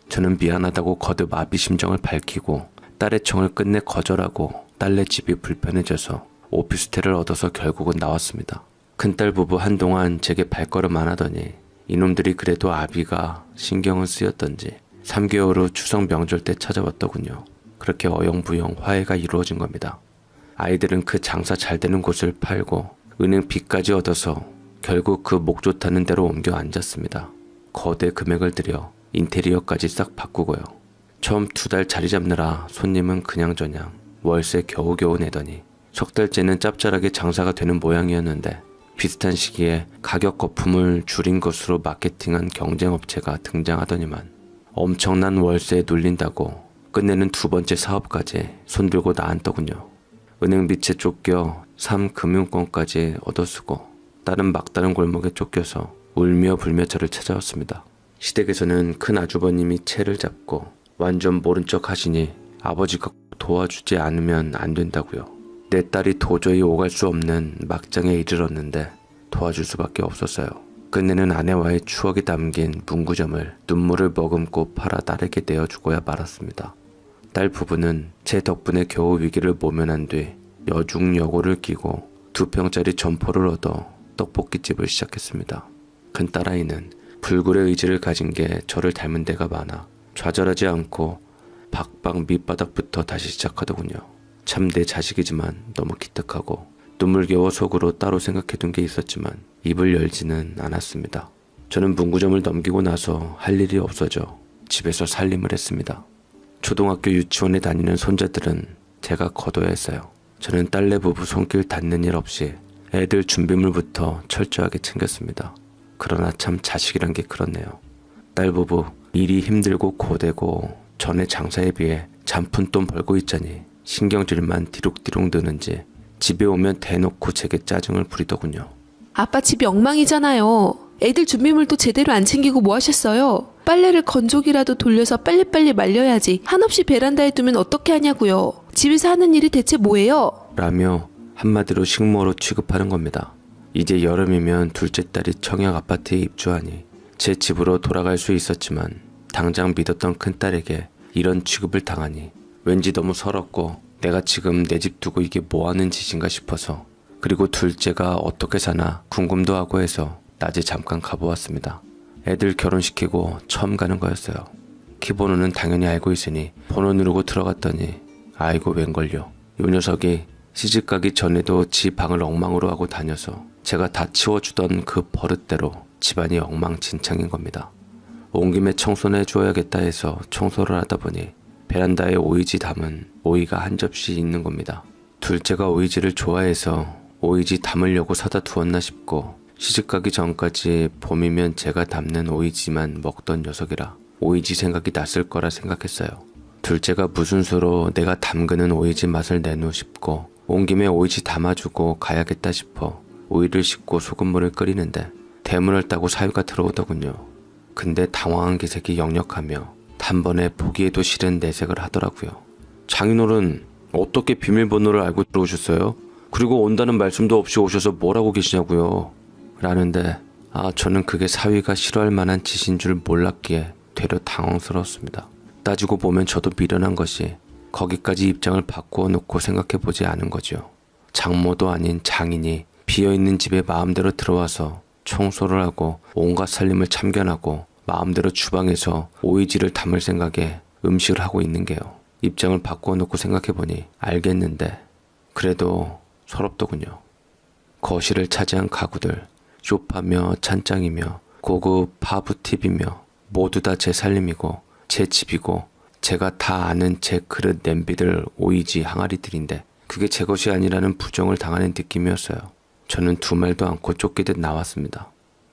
저는 미안하다고 거듭 아비 심정을 밝히고 딸의 청을 끝내 거절하고 딸네 집이 불편해져서 오피스텔을 얻어서 결국은 나왔습니다. 큰딸 부부 한동안 제게 발걸음 안 하더니 이놈들이 그래도 아비가 신경은 쓰였던지 3개월 후 추석 명절 때 찾아왔더군요. 그렇게 어영부영 화해가 이루어진 겁니다. 아이들은 그 장사 잘 되는 곳을 팔고 은행 빚까지 얻어서 결국 그 목 좋다는 데로 옮겨 앉았습니다. 거대 금액을 들여 인테리어까지 싹 바꾸고요. 처음 2달 자리 잡느라 손님은 그냥저냥 월세 겨우겨우 내더니 석 달째는 짭짤하게 장사가 되는 모양이었는데 비슷한 시기에 가격 거품을 줄인 것으로 마케팅한 경쟁업체가 등장하더니만 엄청난 월세에 눌린다고 끝내는 2번째 사업까지 손들고 나앉더군요. 은행 빚에 쫓겨 3금융권까지 얻어쓰고 다른 막다른 골목에 쫓겨서 울며 불며 저를 찾아왔습니다. 시댁에서는 큰 아주버님이 채를 잡고 완전 모른 척 하시니 아버지가 도와주지 않으면 안 된다고요. 내 딸이 도저히 오갈 수 없는 막장에 이르렀는데 도와줄 수밖에 없었어요. 끝내는 아내와의 추억이 담긴 문구점을 눈물을 머금고 팔아 딸에게 내어주고야 말았습니다. 딸 부부는 제 덕분에 겨우 위기를 모면한 뒤 여중여고를 끼고 2평짜리 점포를 얻어 떡볶이집을 시작했습니다. 큰 딸아이는 불굴의 의지를 가진 게 저를 닮은 데가 많아 좌절하지 않고 박박 밑바닥부터 다시 시작하더군요. 참 내 자식이지만 너무 기특하고 눈물겨워 속으로 따로 생각해둔 게 있었지만 입을 열지는 않았습니다. 저는 문구점을 넘기고 나서 할 일이 없어져 집에서 살림을 했습니다. 초등학교 유치원에 다니는 손자들은 제가 거둬야 했어요. 저는 딸내 부부 손길 닿는 일 없이 애들 준비물부터 철저하게 챙겼습니다. 그러나 참 자식이란 게 그렇네요. 딸 부부 일이 힘들고 고되고 전에 장사에 비해 잔푼돈 벌고 있자니 신경질만 디룩디룩 드는지 집에 오면 대놓고 제게 짜증을 부리더군요. 아빠 집이 엉망이잖아요. 애들 준비물도 제대로 안 챙기고 뭐 하셨어요? 빨래를 건조기라도 돌려서 빨리빨리 말려야지. 한없이 베란다에 두면 어떻게 하냐고요. 집에서 하는 일이 대체 뭐예요? 라며 한마디로 식모로 취급하는 겁니다. 이제 여름이면 둘째 딸이 청약 아파트에 입주하니 제 집으로 돌아갈 수 있었지만 당장 믿었던 큰딸에게 이런 취급을 당하니 왠지 너무 서럽고 내가 지금 내 집 두고 이게 뭐하는 짓인가 싶어서 그리고 둘째가 어떻게 사나 궁금도 하고 해서 낮에 잠깐 가보았습니다. 애들 결혼시키고 처음 가는 거였어요. 키번호는 당연히 알고 있으니 번호 누르고 들어갔더니 아이고 웬걸요. 요 녀석이 시집가기 전에도 지 방을 엉망으로 하고 다녀서 제가 다 치워주던 그 버릇대로 집안이 엉망진창인 겁니다. 온 김에 청소는 해줘야겠다 해서 청소를 하다 보니 베란다에 오이지 담은 오이가 한 접시 있는 겁니다. 둘째가 오이지를 좋아해서 오이지 담으려고 사다 두었나 싶고 시집가기 전까지 봄이면 제가 담는 오이지만 먹던 녀석이라 오이지 생각이 났을 거라 생각했어요. 둘째가 무슨 수로 내가 담그는 오이지 맛을 내노 싶고 온 김에 오이지 담아주고 가야겠다 싶어 오이를 씻고 소금물을 끓이는데 대문을 따고 사위가 들어오더군요. 근데 당황한 기색이 역력하며 단번에 보기에도 싫은 내색을 하더라고요. 장인어른 어떻게 비밀번호를 알고 들어오셨어요? 그리고 온다는 말씀도 없이 오셔서 뭐라고 계시냐고요? 라는데 저는 그게 사위가 싫어할 만한 짓인 줄 몰랐기에 되려 당황스러웠습니다. 따지고 보면 저도 미련한 것이 거기까지 입장을 바꾸어 놓고 생각해보지 않은 거죠. 장모도 아닌 장인이 비어있는 집에 마음대로 들어와서 청소를 하고 온갖 살림을 참견하고 마음대로 주방에서 오이지를 담을 생각에 음식을 하고 있는 게요. 입장을 바꾸어 놓고 생각해보니 알겠는데 그래도 서럽더군요. 거실을 차지한 가구들, 소파며 찬장이며 고급 하부 TV며 모두 다 제 살림이고 제 집이고 제가 다 아는 제 그릇 냄비들 오이지 항아리들인데 그게 제 것이 아니라는 부정을 당하는 느낌이었어요. 저는 두 말도 않고 쫓기듯 나왔습니다.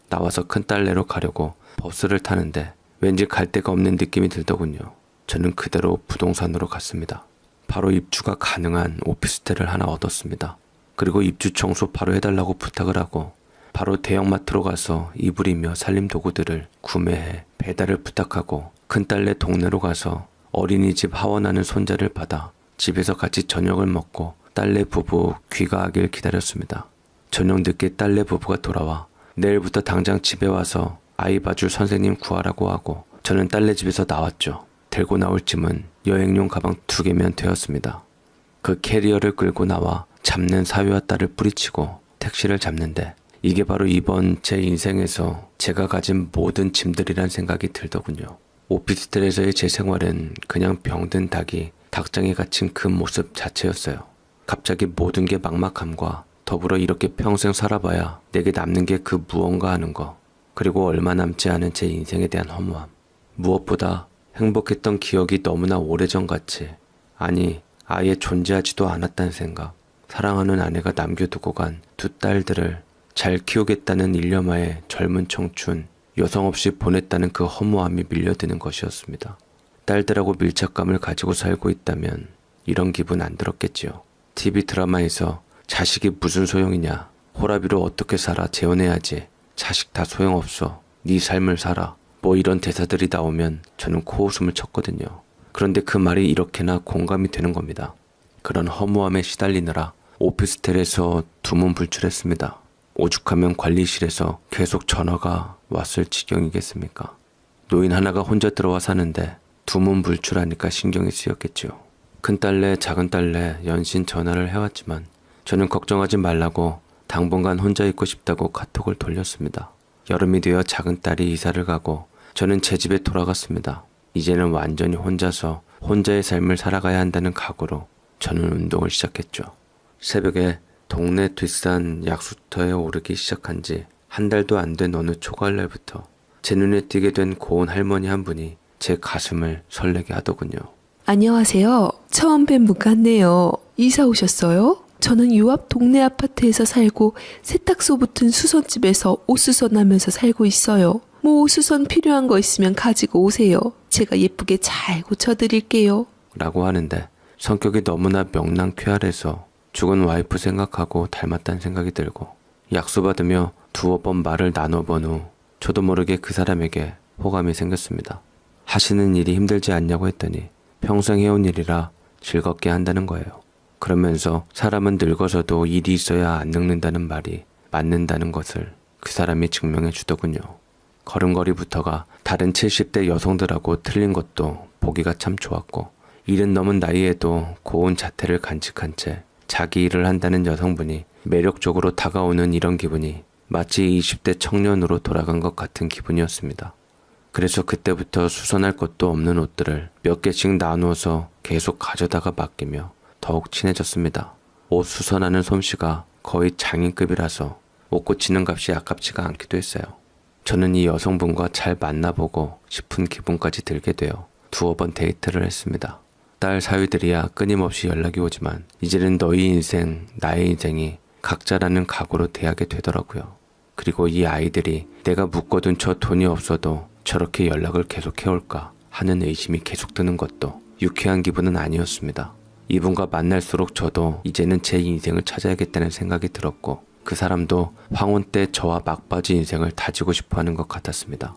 나와서 큰딸네로 가려고 버스를 타는데 왠지 갈 데가 없는 느낌이 들더군요. 저는 그대로 부동산으로 갔습니다. 바로 입주가 가능한 오피스텔을 하나 얻었습니다. 그리고 입주 청소 바로 해달라고 부탁을 하고 바로 대형마트로 가서 이불이며 살림 도구들을 구매해 배달을 부탁하고 큰딸네 동네로 가서 어린이집 하원하는 손자를 받아 집에서 같이 저녁을 먹고 딸네 부부 귀가하길 기다렸습니다. 저녁 늦게 딸네 부부가 돌아와 내일부터 당장 집에 와서 아이 봐줄 선생님 구하라고 하고 저는 딸네 집에서 나왔죠. 들고 나올 짐은 여행용 가방 2개면 되었습니다. 그 캐리어를 끌고 나와 잡는 사위와 딸을 뿌리치고 택시를 잡는데 이게 바로 이번 제 인생에서 제가 가진 모든 짐들이란 생각이 들더군요. 오피스텔에서의 제 생활은 그냥 병든 닭이 닭장에 갇힌 그 모습 자체였어요. 갑자기 모든 게 막막함과 더불어 이렇게 평생 살아봐야 내게 남는 게 그 무언가 하는 거, 그리고 얼마 남지 않은 제 인생에 대한 허무함. 무엇보다 행복했던 기억이 너무나 오래전 같이, 아니 아예 존재하지도 않았다는 생각. 사랑하는 아내가 남겨두고 간 두 딸들을 잘 키우겠다는 일념하에 젊은 청춘, 여성 없이 보냈다는 그 허무함이 밀려드는 것이었습니다. 딸들하고 밀착감을 가지고 살고 있다면 이런 기분 안 들었겠지요. TV 드라마에서 자식이 무슨 소용이냐, 호라비로 어떻게 살아 재혼해야지, 자식 다 소용없어, 네 삶을 살아, 뭐 이런 대사들이 나오면 저는 코웃음을 쳤거든요. 그런데 그 말이 이렇게나 공감이 되는 겁니다. 그런 허무함에 시달리느라 오피스텔에서 두문불출했습니다. 오죽하면 관리실에서 계속 전화가 왔을 지경이겠습니까? 노인 하나가 혼자 들어와 사는데 두문불출하니까 신경이 쓰였겠지요. 큰딸내 작은딸내 연신 전화를 해왔지만 저는 걱정하지 말라고 당분간 혼자 있고 싶다고 카톡을 돌렸습니다. 여름이 되어 작은딸이 이사를 가고 저는 제 집에 돌아갔습니다. 이제는 완전히 혼자서 혼자의 삶을 살아가야 한다는 각오로 저는 운동을 시작했죠. 새벽에 동네 뒷산 약수터에 오르기 시작한 지 한 달도 안 된 어느 초가을날부터 제 눈에 띄게 된 고운 할머니 한 분이 제 가슴을 설레게 하더군요. 안녕하세요. 처음 뵌 분 같네요. 이사 오셨어요? 저는 요 앞 동네 아파트에서 살고 세탁소 붙은 수선집에서 옷 수선하면서 살고 있어요. 뭐 수선 필요한 거 있으면 가지고 오세요. 제가 예쁘게 잘 고쳐드릴게요. 라고 하는데 성격이 너무나 명랑쾌활해서 죽은 와이프 생각하고 닮았다는 생각이 들고 약수받으며 두어 번 말을 나눠본 후 저도 모르게 그 사람에게 호감이 생겼습니다. 하시는 일이 힘들지 않냐고 했더니 평생 해온 일이라 즐겁게 한다는 거예요. 그러면서 사람은 늙어서도 일이 있어야 안 늙는다는 말이 맞는다는 것을 그 사람이 증명해 주더군요. 걸음걸이부터가 다른 70대 여성들하고 틀린 것도 보기가 참 좋았고 일은 넘은 나이에도 고운 자태를 간직한 채 자기 일을 한다는 여성분이 매력적으로 다가오는 이런 기분이 마치 20대 청년으로 돌아간 것 같은 기분이었습니다. 그래서 그때부터 수선할 것도 없는 옷들을 몇 개씩 나누어서 계속 가져다가 맡기며 더욱 친해졌습니다. 옷 수선하는 솜씨가 거의 장인급이라서 옷 고치는 값이 아깝지가 않기도 했어요. 저는 이 여성분과 잘 만나보고 싶은 기분까지 들게 되어 두어 번 데이트를 했습니다. 딸 사위들이야 끊임없이 연락이 오지만 이제는 너희 인생, 나의 인생이 각자라는 각오로 대하게 되더라고요. 그리고 이 아이들이 내가 묶어둔 저 돈이 없어도 저렇게 연락을 계속 해올까 하는 의심이 계속 드는 것도 유쾌한 기분은 아니었습니다. 이분과 만날수록 저도 이제는 제 인생을 찾아야겠다는 생각이 들었고 그 사람도 황혼 때 저와 막바지 인생을 다지고 싶어 하는 것 같았습니다.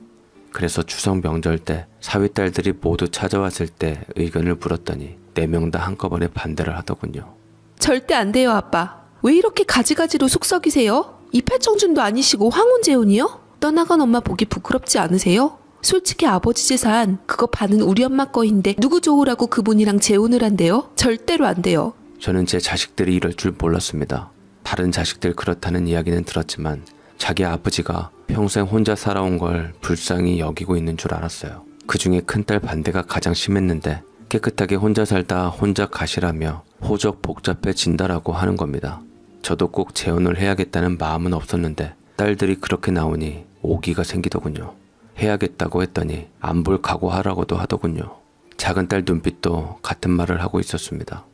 그래서 추석 명절 때 사위딸들이 모두 찾아왔을 때 의견을 물었더니 4명 다 한꺼번에 반대를 하더군요. 절대 안 돼요, 아빠. 왜 이렇게 가지가지로 속 썩이세요? 이팔청춘도 아니시고 황혼재혼이요? 떠나간 엄마 보기 부끄럽지 않으세요? 솔직히 아버지 재산 그거 반은 우리 엄마 거인데 누구 좋으라고 그분이랑 재혼을 한대요? 절대로 안 돼요. 저는 제 자식들이 이럴 줄 몰랐습니다. 다른 자식들 그렇다는 이야기는 들었지만 자기 아버지가 평생 혼자 살아온 걸 불쌍히 여기고 있는 줄 알았어요. 그중에 큰딸 반대가 가장 심했는데 깨끗하게 혼자 살다 혼자 가시라며 호적 복잡해진다라고 하는 겁니다. 저도 꼭 재혼을 해야겠다는 마음은 없었는데 딸들이 그렇게 나오니 오기가 생기더군요. 해야겠다고 했더니 안 볼 각오하라고도 하더군요. 작은 딸 눈빛도 같은 말을 하고 있었습니다.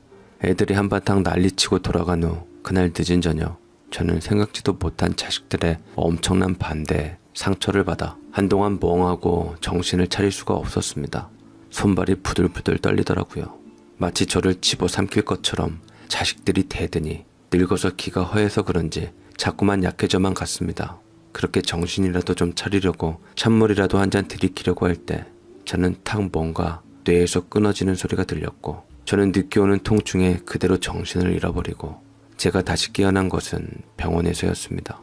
애들이 한바탕 난리치고 돌아간 후 그날 늦은 저녁 저는 생각지도 못한 자식들의 엄청난 반대에 상처를 받아 한동안 멍하고 정신을 차릴 수가 없었습니다. 손발이 부들부들 떨리더라고요. 마치 저를 집어삼킬 것처럼 자식들이 대드니 늙어서 기가 허해서 그런지 자꾸만 약해져만 갔습니다. 그렇게 정신이라도 좀 차리려고 찬물이라도 한 잔 들이키려고 할 때 저는 탁 뭔가 뇌에서 끊어지는 소리가 들렸고 저는 늦게 오는 통증에 그대로 정신을 잃어버리고 제가 다시 깨어난 것은 병원에서였습니다.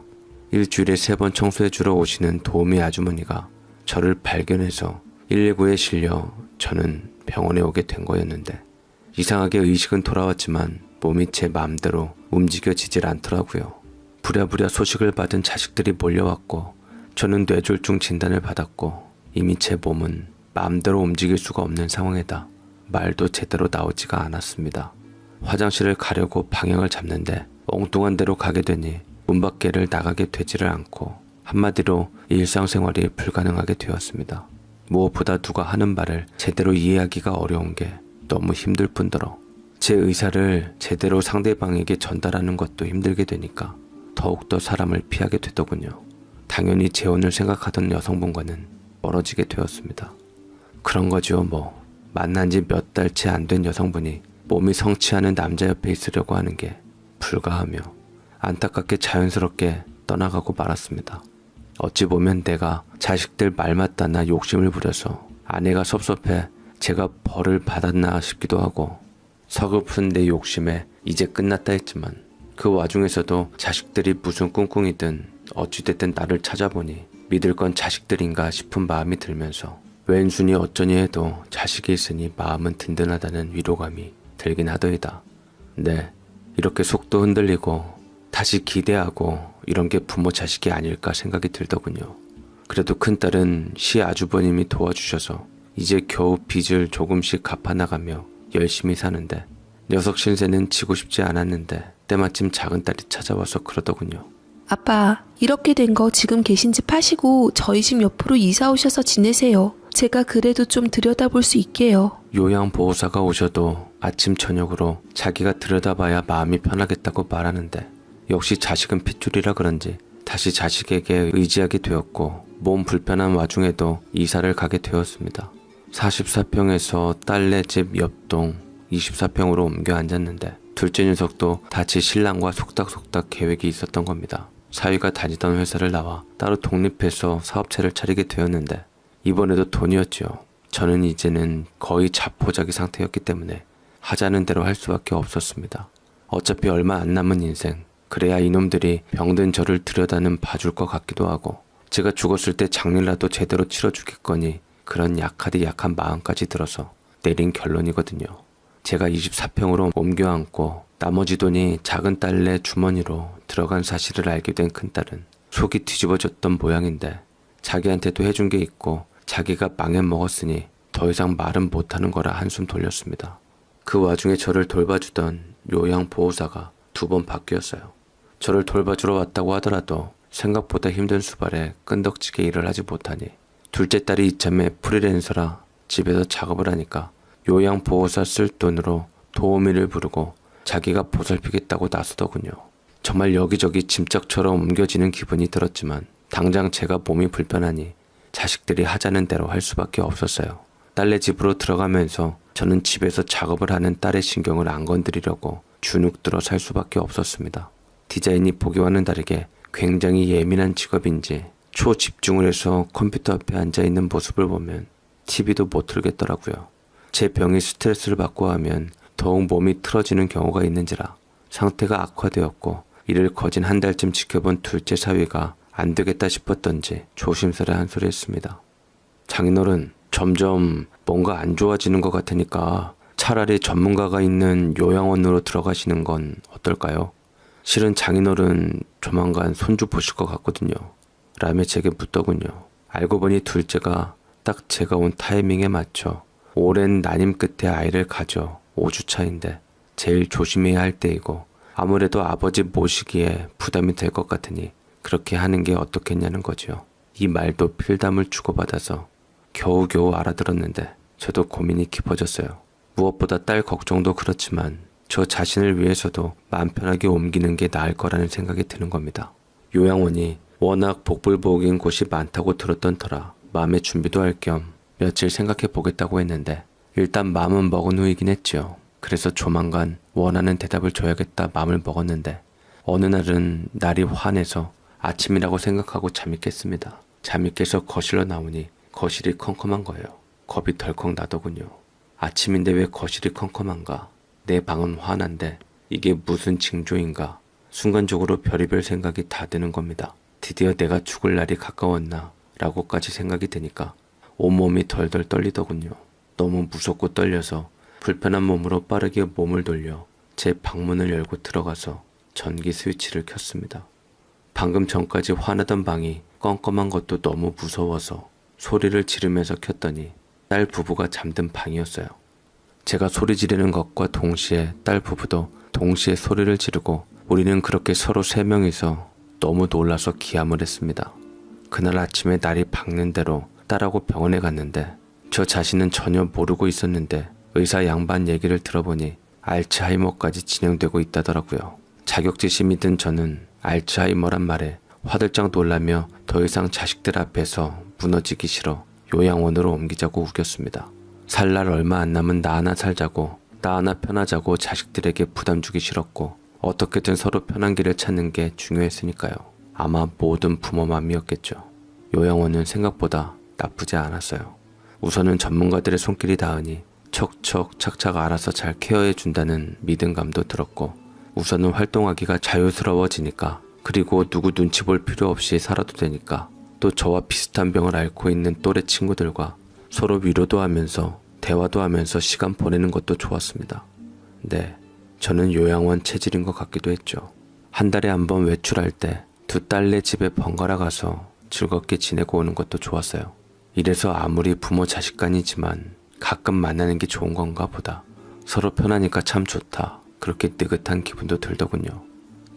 일주일에 3번 청소해주러 오시는 도우미 아주머니가 저를 발견해서 119에 실려 저는 병원에 오게 된 거였는데 이상하게 의식은 돌아왔지만 몸이 제 마음대로 움직여지질 않더라고요. 부랴부랴 소식을 받은 자식들이 몰려왔고 저는 뇌졸중 진단을 받았고 이미 제 몸은 마음대로 움직일 수가 없는 상황에다 말도 제대로 나오지가 않았습니다. 화장실을 가려고 방향을 잡는데 엉뚱한 데로 가게 되니 문 밖에를 나가게 되지를 않고 한마디로 일상생활이 불가능하게 되었습니다. 무엇보다 누가 하는 말을 제대로 이해하기가 어려운 게 너무 힘들 뿐더러 제 의사를 제대로 상대방에게 전달하는 것도 힘들게 되니까 더욱더 사람을 피하게 되더군요. 당연히 재혼을 생각하던 여성분과는 멀어지게 되었습니다. 그런 거죠 뭐. 만난 지 몇 달 채 안 된 여성분이 몸이 성취하는 남자 옆에 있으려고 하는 게 불가하며 안타깝게 자연스럽게 떠나가고 말았습니다. 어찌 보면 내가 자식들 말 맞다나 욕심을 부려서 아내가 섭섭해 제가 벌을 받았나 싶기도 하고 서글픈 내 욕심에 이제 끝났다 했지만 그 와중에서도 자식들이 무슨 꿍꿍이든 어찌됐든 나를 찾아보니 믿을 건 자식들인가 싶은 마음이 들면서 왼순이 어쩌니 해도 자식이 있으니 마음은 든든하다는 위로감이 들긴 하더이다. 네, 이렇게 속도 흔들리고 다시 기대하고 이런 게 부모 자식이 아닐까 생각이 들더군요. 그래도 큰딸은 시 아주버님이 도와주셔서 이제 겨우 빚을 조금씩 갚아나가며 열심히 사는데 녀석 신세는 지고 싶지 않았는데 때마침 작은 딸이 찾아와서 그러더군요. 아빠, 이렇게 된 거 지금 계신 집 파시고 저희 집 옆으로 이사 오셔서 지내세요. 제가 그래도 좀 들여다볼 수 있게요. 요양보호사가 오셔도 아침 저녁으로 자기가 들여다봐야 마음이 편하겠다고 말하는데 역시 자식은 핏줄이라 그런지 다시 자식에게 의지하게 되었고 몸 불편한 와중에도 이사를 가게 되었습니다. 44평에서 딸네 집 옆동 24평으로 옮겨 앉았는데 둘째 녀석도 다시 신랑과 속닥속닥 계획이 있었던 겁니다. 사위가 다니던 회사를 나와 따로 독립해서 사업체를 차리게 되었는데 이번에도 돈이었지요. 저는 이제는 거의 자포자기 상태였기 때문에 하자는 대로 할 수밖에 없었습니다. 어차피 얼마 안 남은 인생, 그래야 이놈들이 병든 저를 들여다는 봐줄 것 같기도 하고 제가 죽었을 때 장례라도 제대로 치러주겠거니 그런 약하디 약한 마음까지 들어서 내린 결론이거든요. 제가 24평으로 옮겨 앉고 나머지 돈이 작은 딸네 주머니로 들어간 사실을 알게 된 큰딸은 속이 뒤집어졌던 모양인데 자기한테도 해준 게 있고 자기가 망해먹었으니 더 이상 말은 못하는 거라 한숨 돌렸습니다. 그 와중에 저를 돌봐주던 요양보호사가 2번 바뀌었어요. 저를 돌봐주러 왔다고 하더라도 생각보다 힘든 수발에 끈덕지게 일을 하지 못하니 둘째 딸이 이참에 프리랜서라 집에서 작업을 하니까 요양보호사 쓸 돈으로 도우미를 부르고 자기가 보살피겠다고 나서더군요. 정말 여기저기 짐짝처럼 옮겨지는 기분이 들었지만 당장 제가 몸이 불편하니 자식들이 하자는 대로 할 수밖에 없었어요. 딸네 집으로 들어가면서 저는 집에서 작업을 하는 딸의 신경을 안 건드리려고 주눅 들어 살 수밖에 없었습니다. 디자인이 보기와는 다르게 굉장히 예민한 직업인지 초집중을 해서 컴퓨터 앞에 앉아있는 모습을 보면 TV도 못 틀겠더라고요. 제 병이 스트레스를 받고 하면 더욱 몸이 틀어지는 경우가 있는지라 상태가 악화되었고 이를 거진 한 달쯤 지켜본 둘째 사위가 안 되겠다 싶었던지 조심스레 한 소리 했습니다. 장인어른, 점점 뭔가 안 좋아지는 것 같으니까 차라리 전문가가 있는 요양원으로 들어가시는 건 어떨까요? 실은 장인어른 조만간 손주 보실 것 같거든요. 라며 제게 묻더군요. 알고 보니 둘째가 딱 제가 온 타이밍에 맞춰 오랜 난임 끝에 아이를 가져 5주 차인데 제일 조심해야 할 때이고 아무래도 아버지 모시기에 부담이 될 것 같으니 그렇게 하는 게 어떻겠냐는 거죠. 이 말도 필담을 주고받아서 겨우겨우 알아들었는데 저도 고민이 깊어졌어요. 무엇보다 딸 걱정도 그렇지만 저 자신을 위해서도 마음 편하게 옮기는 게 나을 거라는 생각이 드는 겁니다. 요양원이 워낙 복불복인 곳이 많다고 들었던 터라 마음의 준비도 할 겸 며칠 생각해 보겠다고 했는데 일단 마음은 먹은 후이긴 했죠. 그래서 조만간 원하는 대답을 줘야겠다 마음을 먹었는데 어느 날은 날이 환해서 아침이라고 생각하고 잠이 깼습니다. 잠이 깨서 거실로 나오니 거실이 컴컴한 거예요. 겁이 덜컥 나더군요. 아침인데 왜 거실이 컴컴한가? 내 방은 환한데 이게 무슨 징조인가? 순간적으로 별의별 생각이 다 드는 겁니다. 드디어 내가 죽을 날이 가까웠나? 라고까지 생각이 드니까 온몸이 덜덜 떨리더군요. 너무 무섭고 떨려서 불편한 몸으로 빠르게 몸을 돌려 제 방문을 열고 들어가서 전기 스위치를 켰습니다. 방금 전까지 화나던 방이 껌껌한 것도 너무 무서워서 소리를 지르면서 켰더니 딸 부부가 잠든 방이었어요. 제가 소리 지르는 것과 동시에 딸 부부도 동시에 소리를 지르고 우리는 그렇게 서로 3명이서 너무 놀라서 기함을 했습니다. 그날 아침에 날이 밝는 대로 딸하고 병원에 갔는데 저 자신은 전혀 모르고 있었는데 의사 양반 얘기를 들어보니 알츠하이머까지 진행되고 있다더라고요. 자격지심이 든 저는 알츠하이머란 말에 화들짝 놀라며 더 이상 자식들 앞에서 무너지기 싫어 요양원으로 옮기자고 우겼습니다. 살 날 얼마 안 남은 나 하나 살자고 나 하나 편하자고 자식들에게 부담 주기 싫었고 어떻게든 서로 편한 길을 찾는 게 중요했으니까요. 아마 모든 부모 맘이었겠죠. 요양원은 생각보다 나쁘지 않았어요. 우선은 전문가들의 손길이 닿으니 척척 착착 알아서 잘 케어해 준다는 믿음감도 들었고 우선은 활동하기가 자유스러워지니까 그리고 누구 눈치 볼 필요 없이 살아도 되니까 또 저와 비슷한 병을 앓고 있는 또래 친구들과 서로 위로도 하면서 대화도 하면서 시간 보내는 것도 좋았습니다. 네, 저는 요양원 체질인 것 같기도 했죠. 한 달에 한 번 외출할 때 두 딸네 집에 번갈아 가서 즐겁게 지내고 오는 것도 좋았어요. 이래서 아무리 부모 자식 간이지만 가끔 만나는 게 좋은 건가 보다. 서로 편하니까 참 좋다. 그렇게 느긋한 기분도 들더군요.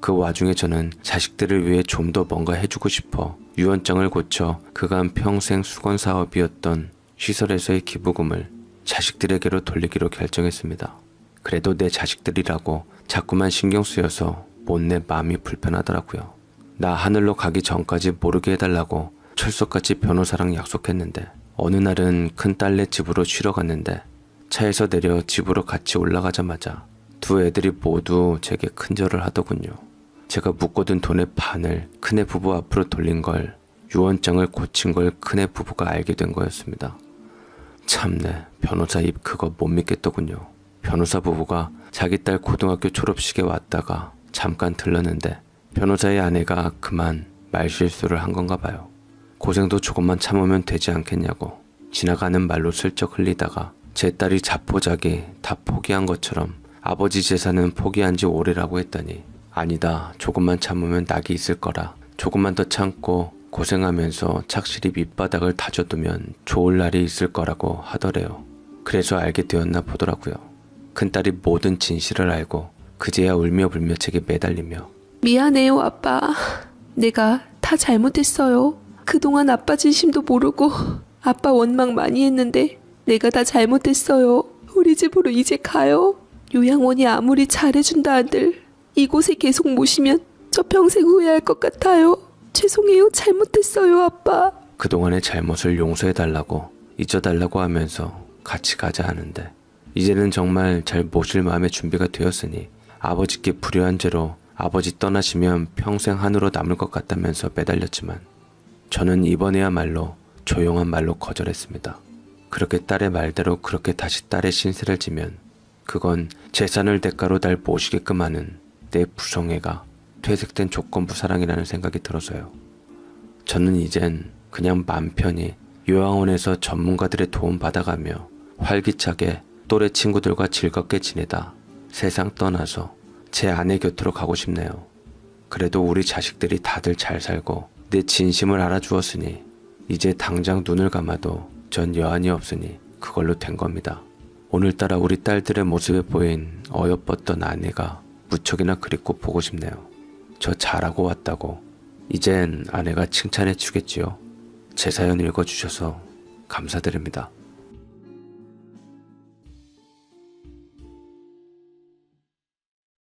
그 와중에 저는 자식들을 위해 좀 더 뭔가 해주고 싶어 유언장을 고쳐 그간 평생 수건 사업이었던 시설에서의 기부금을 자식들에게로 돌리기로 결정했습니다. 그래도 내 자식들이라고 자꾸만 신경 쓰여서 못내 마음이 불편하더라고요. 나 하늘로 가기 전까지 모르게 해달라고 철석같이 변호사랑 약속했는데 어느 날은 큰 딸네 집으로 쉬러 갔는데 차에서 내려 집으로 같이 올라가자마자 두 애들이 모두 제게 큰절을 하더군요. 제가 묶어둔 돈의 반을 큰애 부부 앞으로 돌린 걸 유언장을 고친 걸 큰애 부부가 알게 된 거였습니다. 참네, 변호사 입 그거 못 믿겠더군요. 변호사 부부가 자기 딸 고등학교 졸업식에 왔다가 잠깐 들렀는데 변호사의 아내가 그만 말실수를 한 건가 봐요. 고생도 조금만 참으면 되지 않겠냐고 지나가는 말로 슬쩍 흘리다가 제 딸이 자포자기 다 포기한 것처럼 아버지 재산은 포기한 지 오래라고 했더니 아니다, 조금만 참으면 낙이 있을 거라 조금만 더 참고 고생하면서 착실히 밑바닥을 다져두면 좋을 날이 있을 거라고 하더래요. 그래서 알게 되었나 보더라고요. 큰딸이 모든 진실을 알고 그제야 울며 불며 제게 매달리며 미안해요, 아빠. 내가 다 잘못했어요. 그동안 아빠 진심도 모르고 아빠 원망 많이 했는데 내가 다 잘못했어요. 우리 집으로 이제 가요. 요양원이 아무리 잘해준다 한들 이곳에 계속 모시면 저 평생 후회할 것 같아요. 죄송해요. 잘못했어요, 아빠. 그동안의 잘못을 용서해달라고 잊어달라고 하면서 같이 가자 하는데 이제는 정말 잘 모실 마음의 준비가 되었으니 아버지께 불효한 죄로 아버지 떠나시면 평생 한으로 남을 것 같다면서 매달렸지만 저는 이번에야말로 조용한 말로 거절했습니다. 그렇게 딸의 말대로 그렇게 다시 딸의 신세를 지면 그건 재산을 대가로 날 모시게끔 하는 내 부성애가 퇴색된 조건부 사랑이라는 생각이 들어서요. 저는 이젠 그냥 맘 편히 요양원에서 전문가들의 도움 받아가며 활기차게 또래 친구들과 즐겁게 지내다 세상 떠나서 제 아내 곁으로 가고 싶네요. 그래도 우리 자식들이 다들 잘 살고 내 진심을 알아주었으니 이제 당장 눈을 감아도 전 여한이 없으니 그걸로 된 겁니다. 오늘따라 우리 딸들의 모습에 보인 어여뻤던 아내가 무척이나 그립고 보고 싶네요. 저 잘하고 왔다고 이젠 아내가 칭찬해 주겠지요. 제 사연 읽어주셔서 감사드립니다.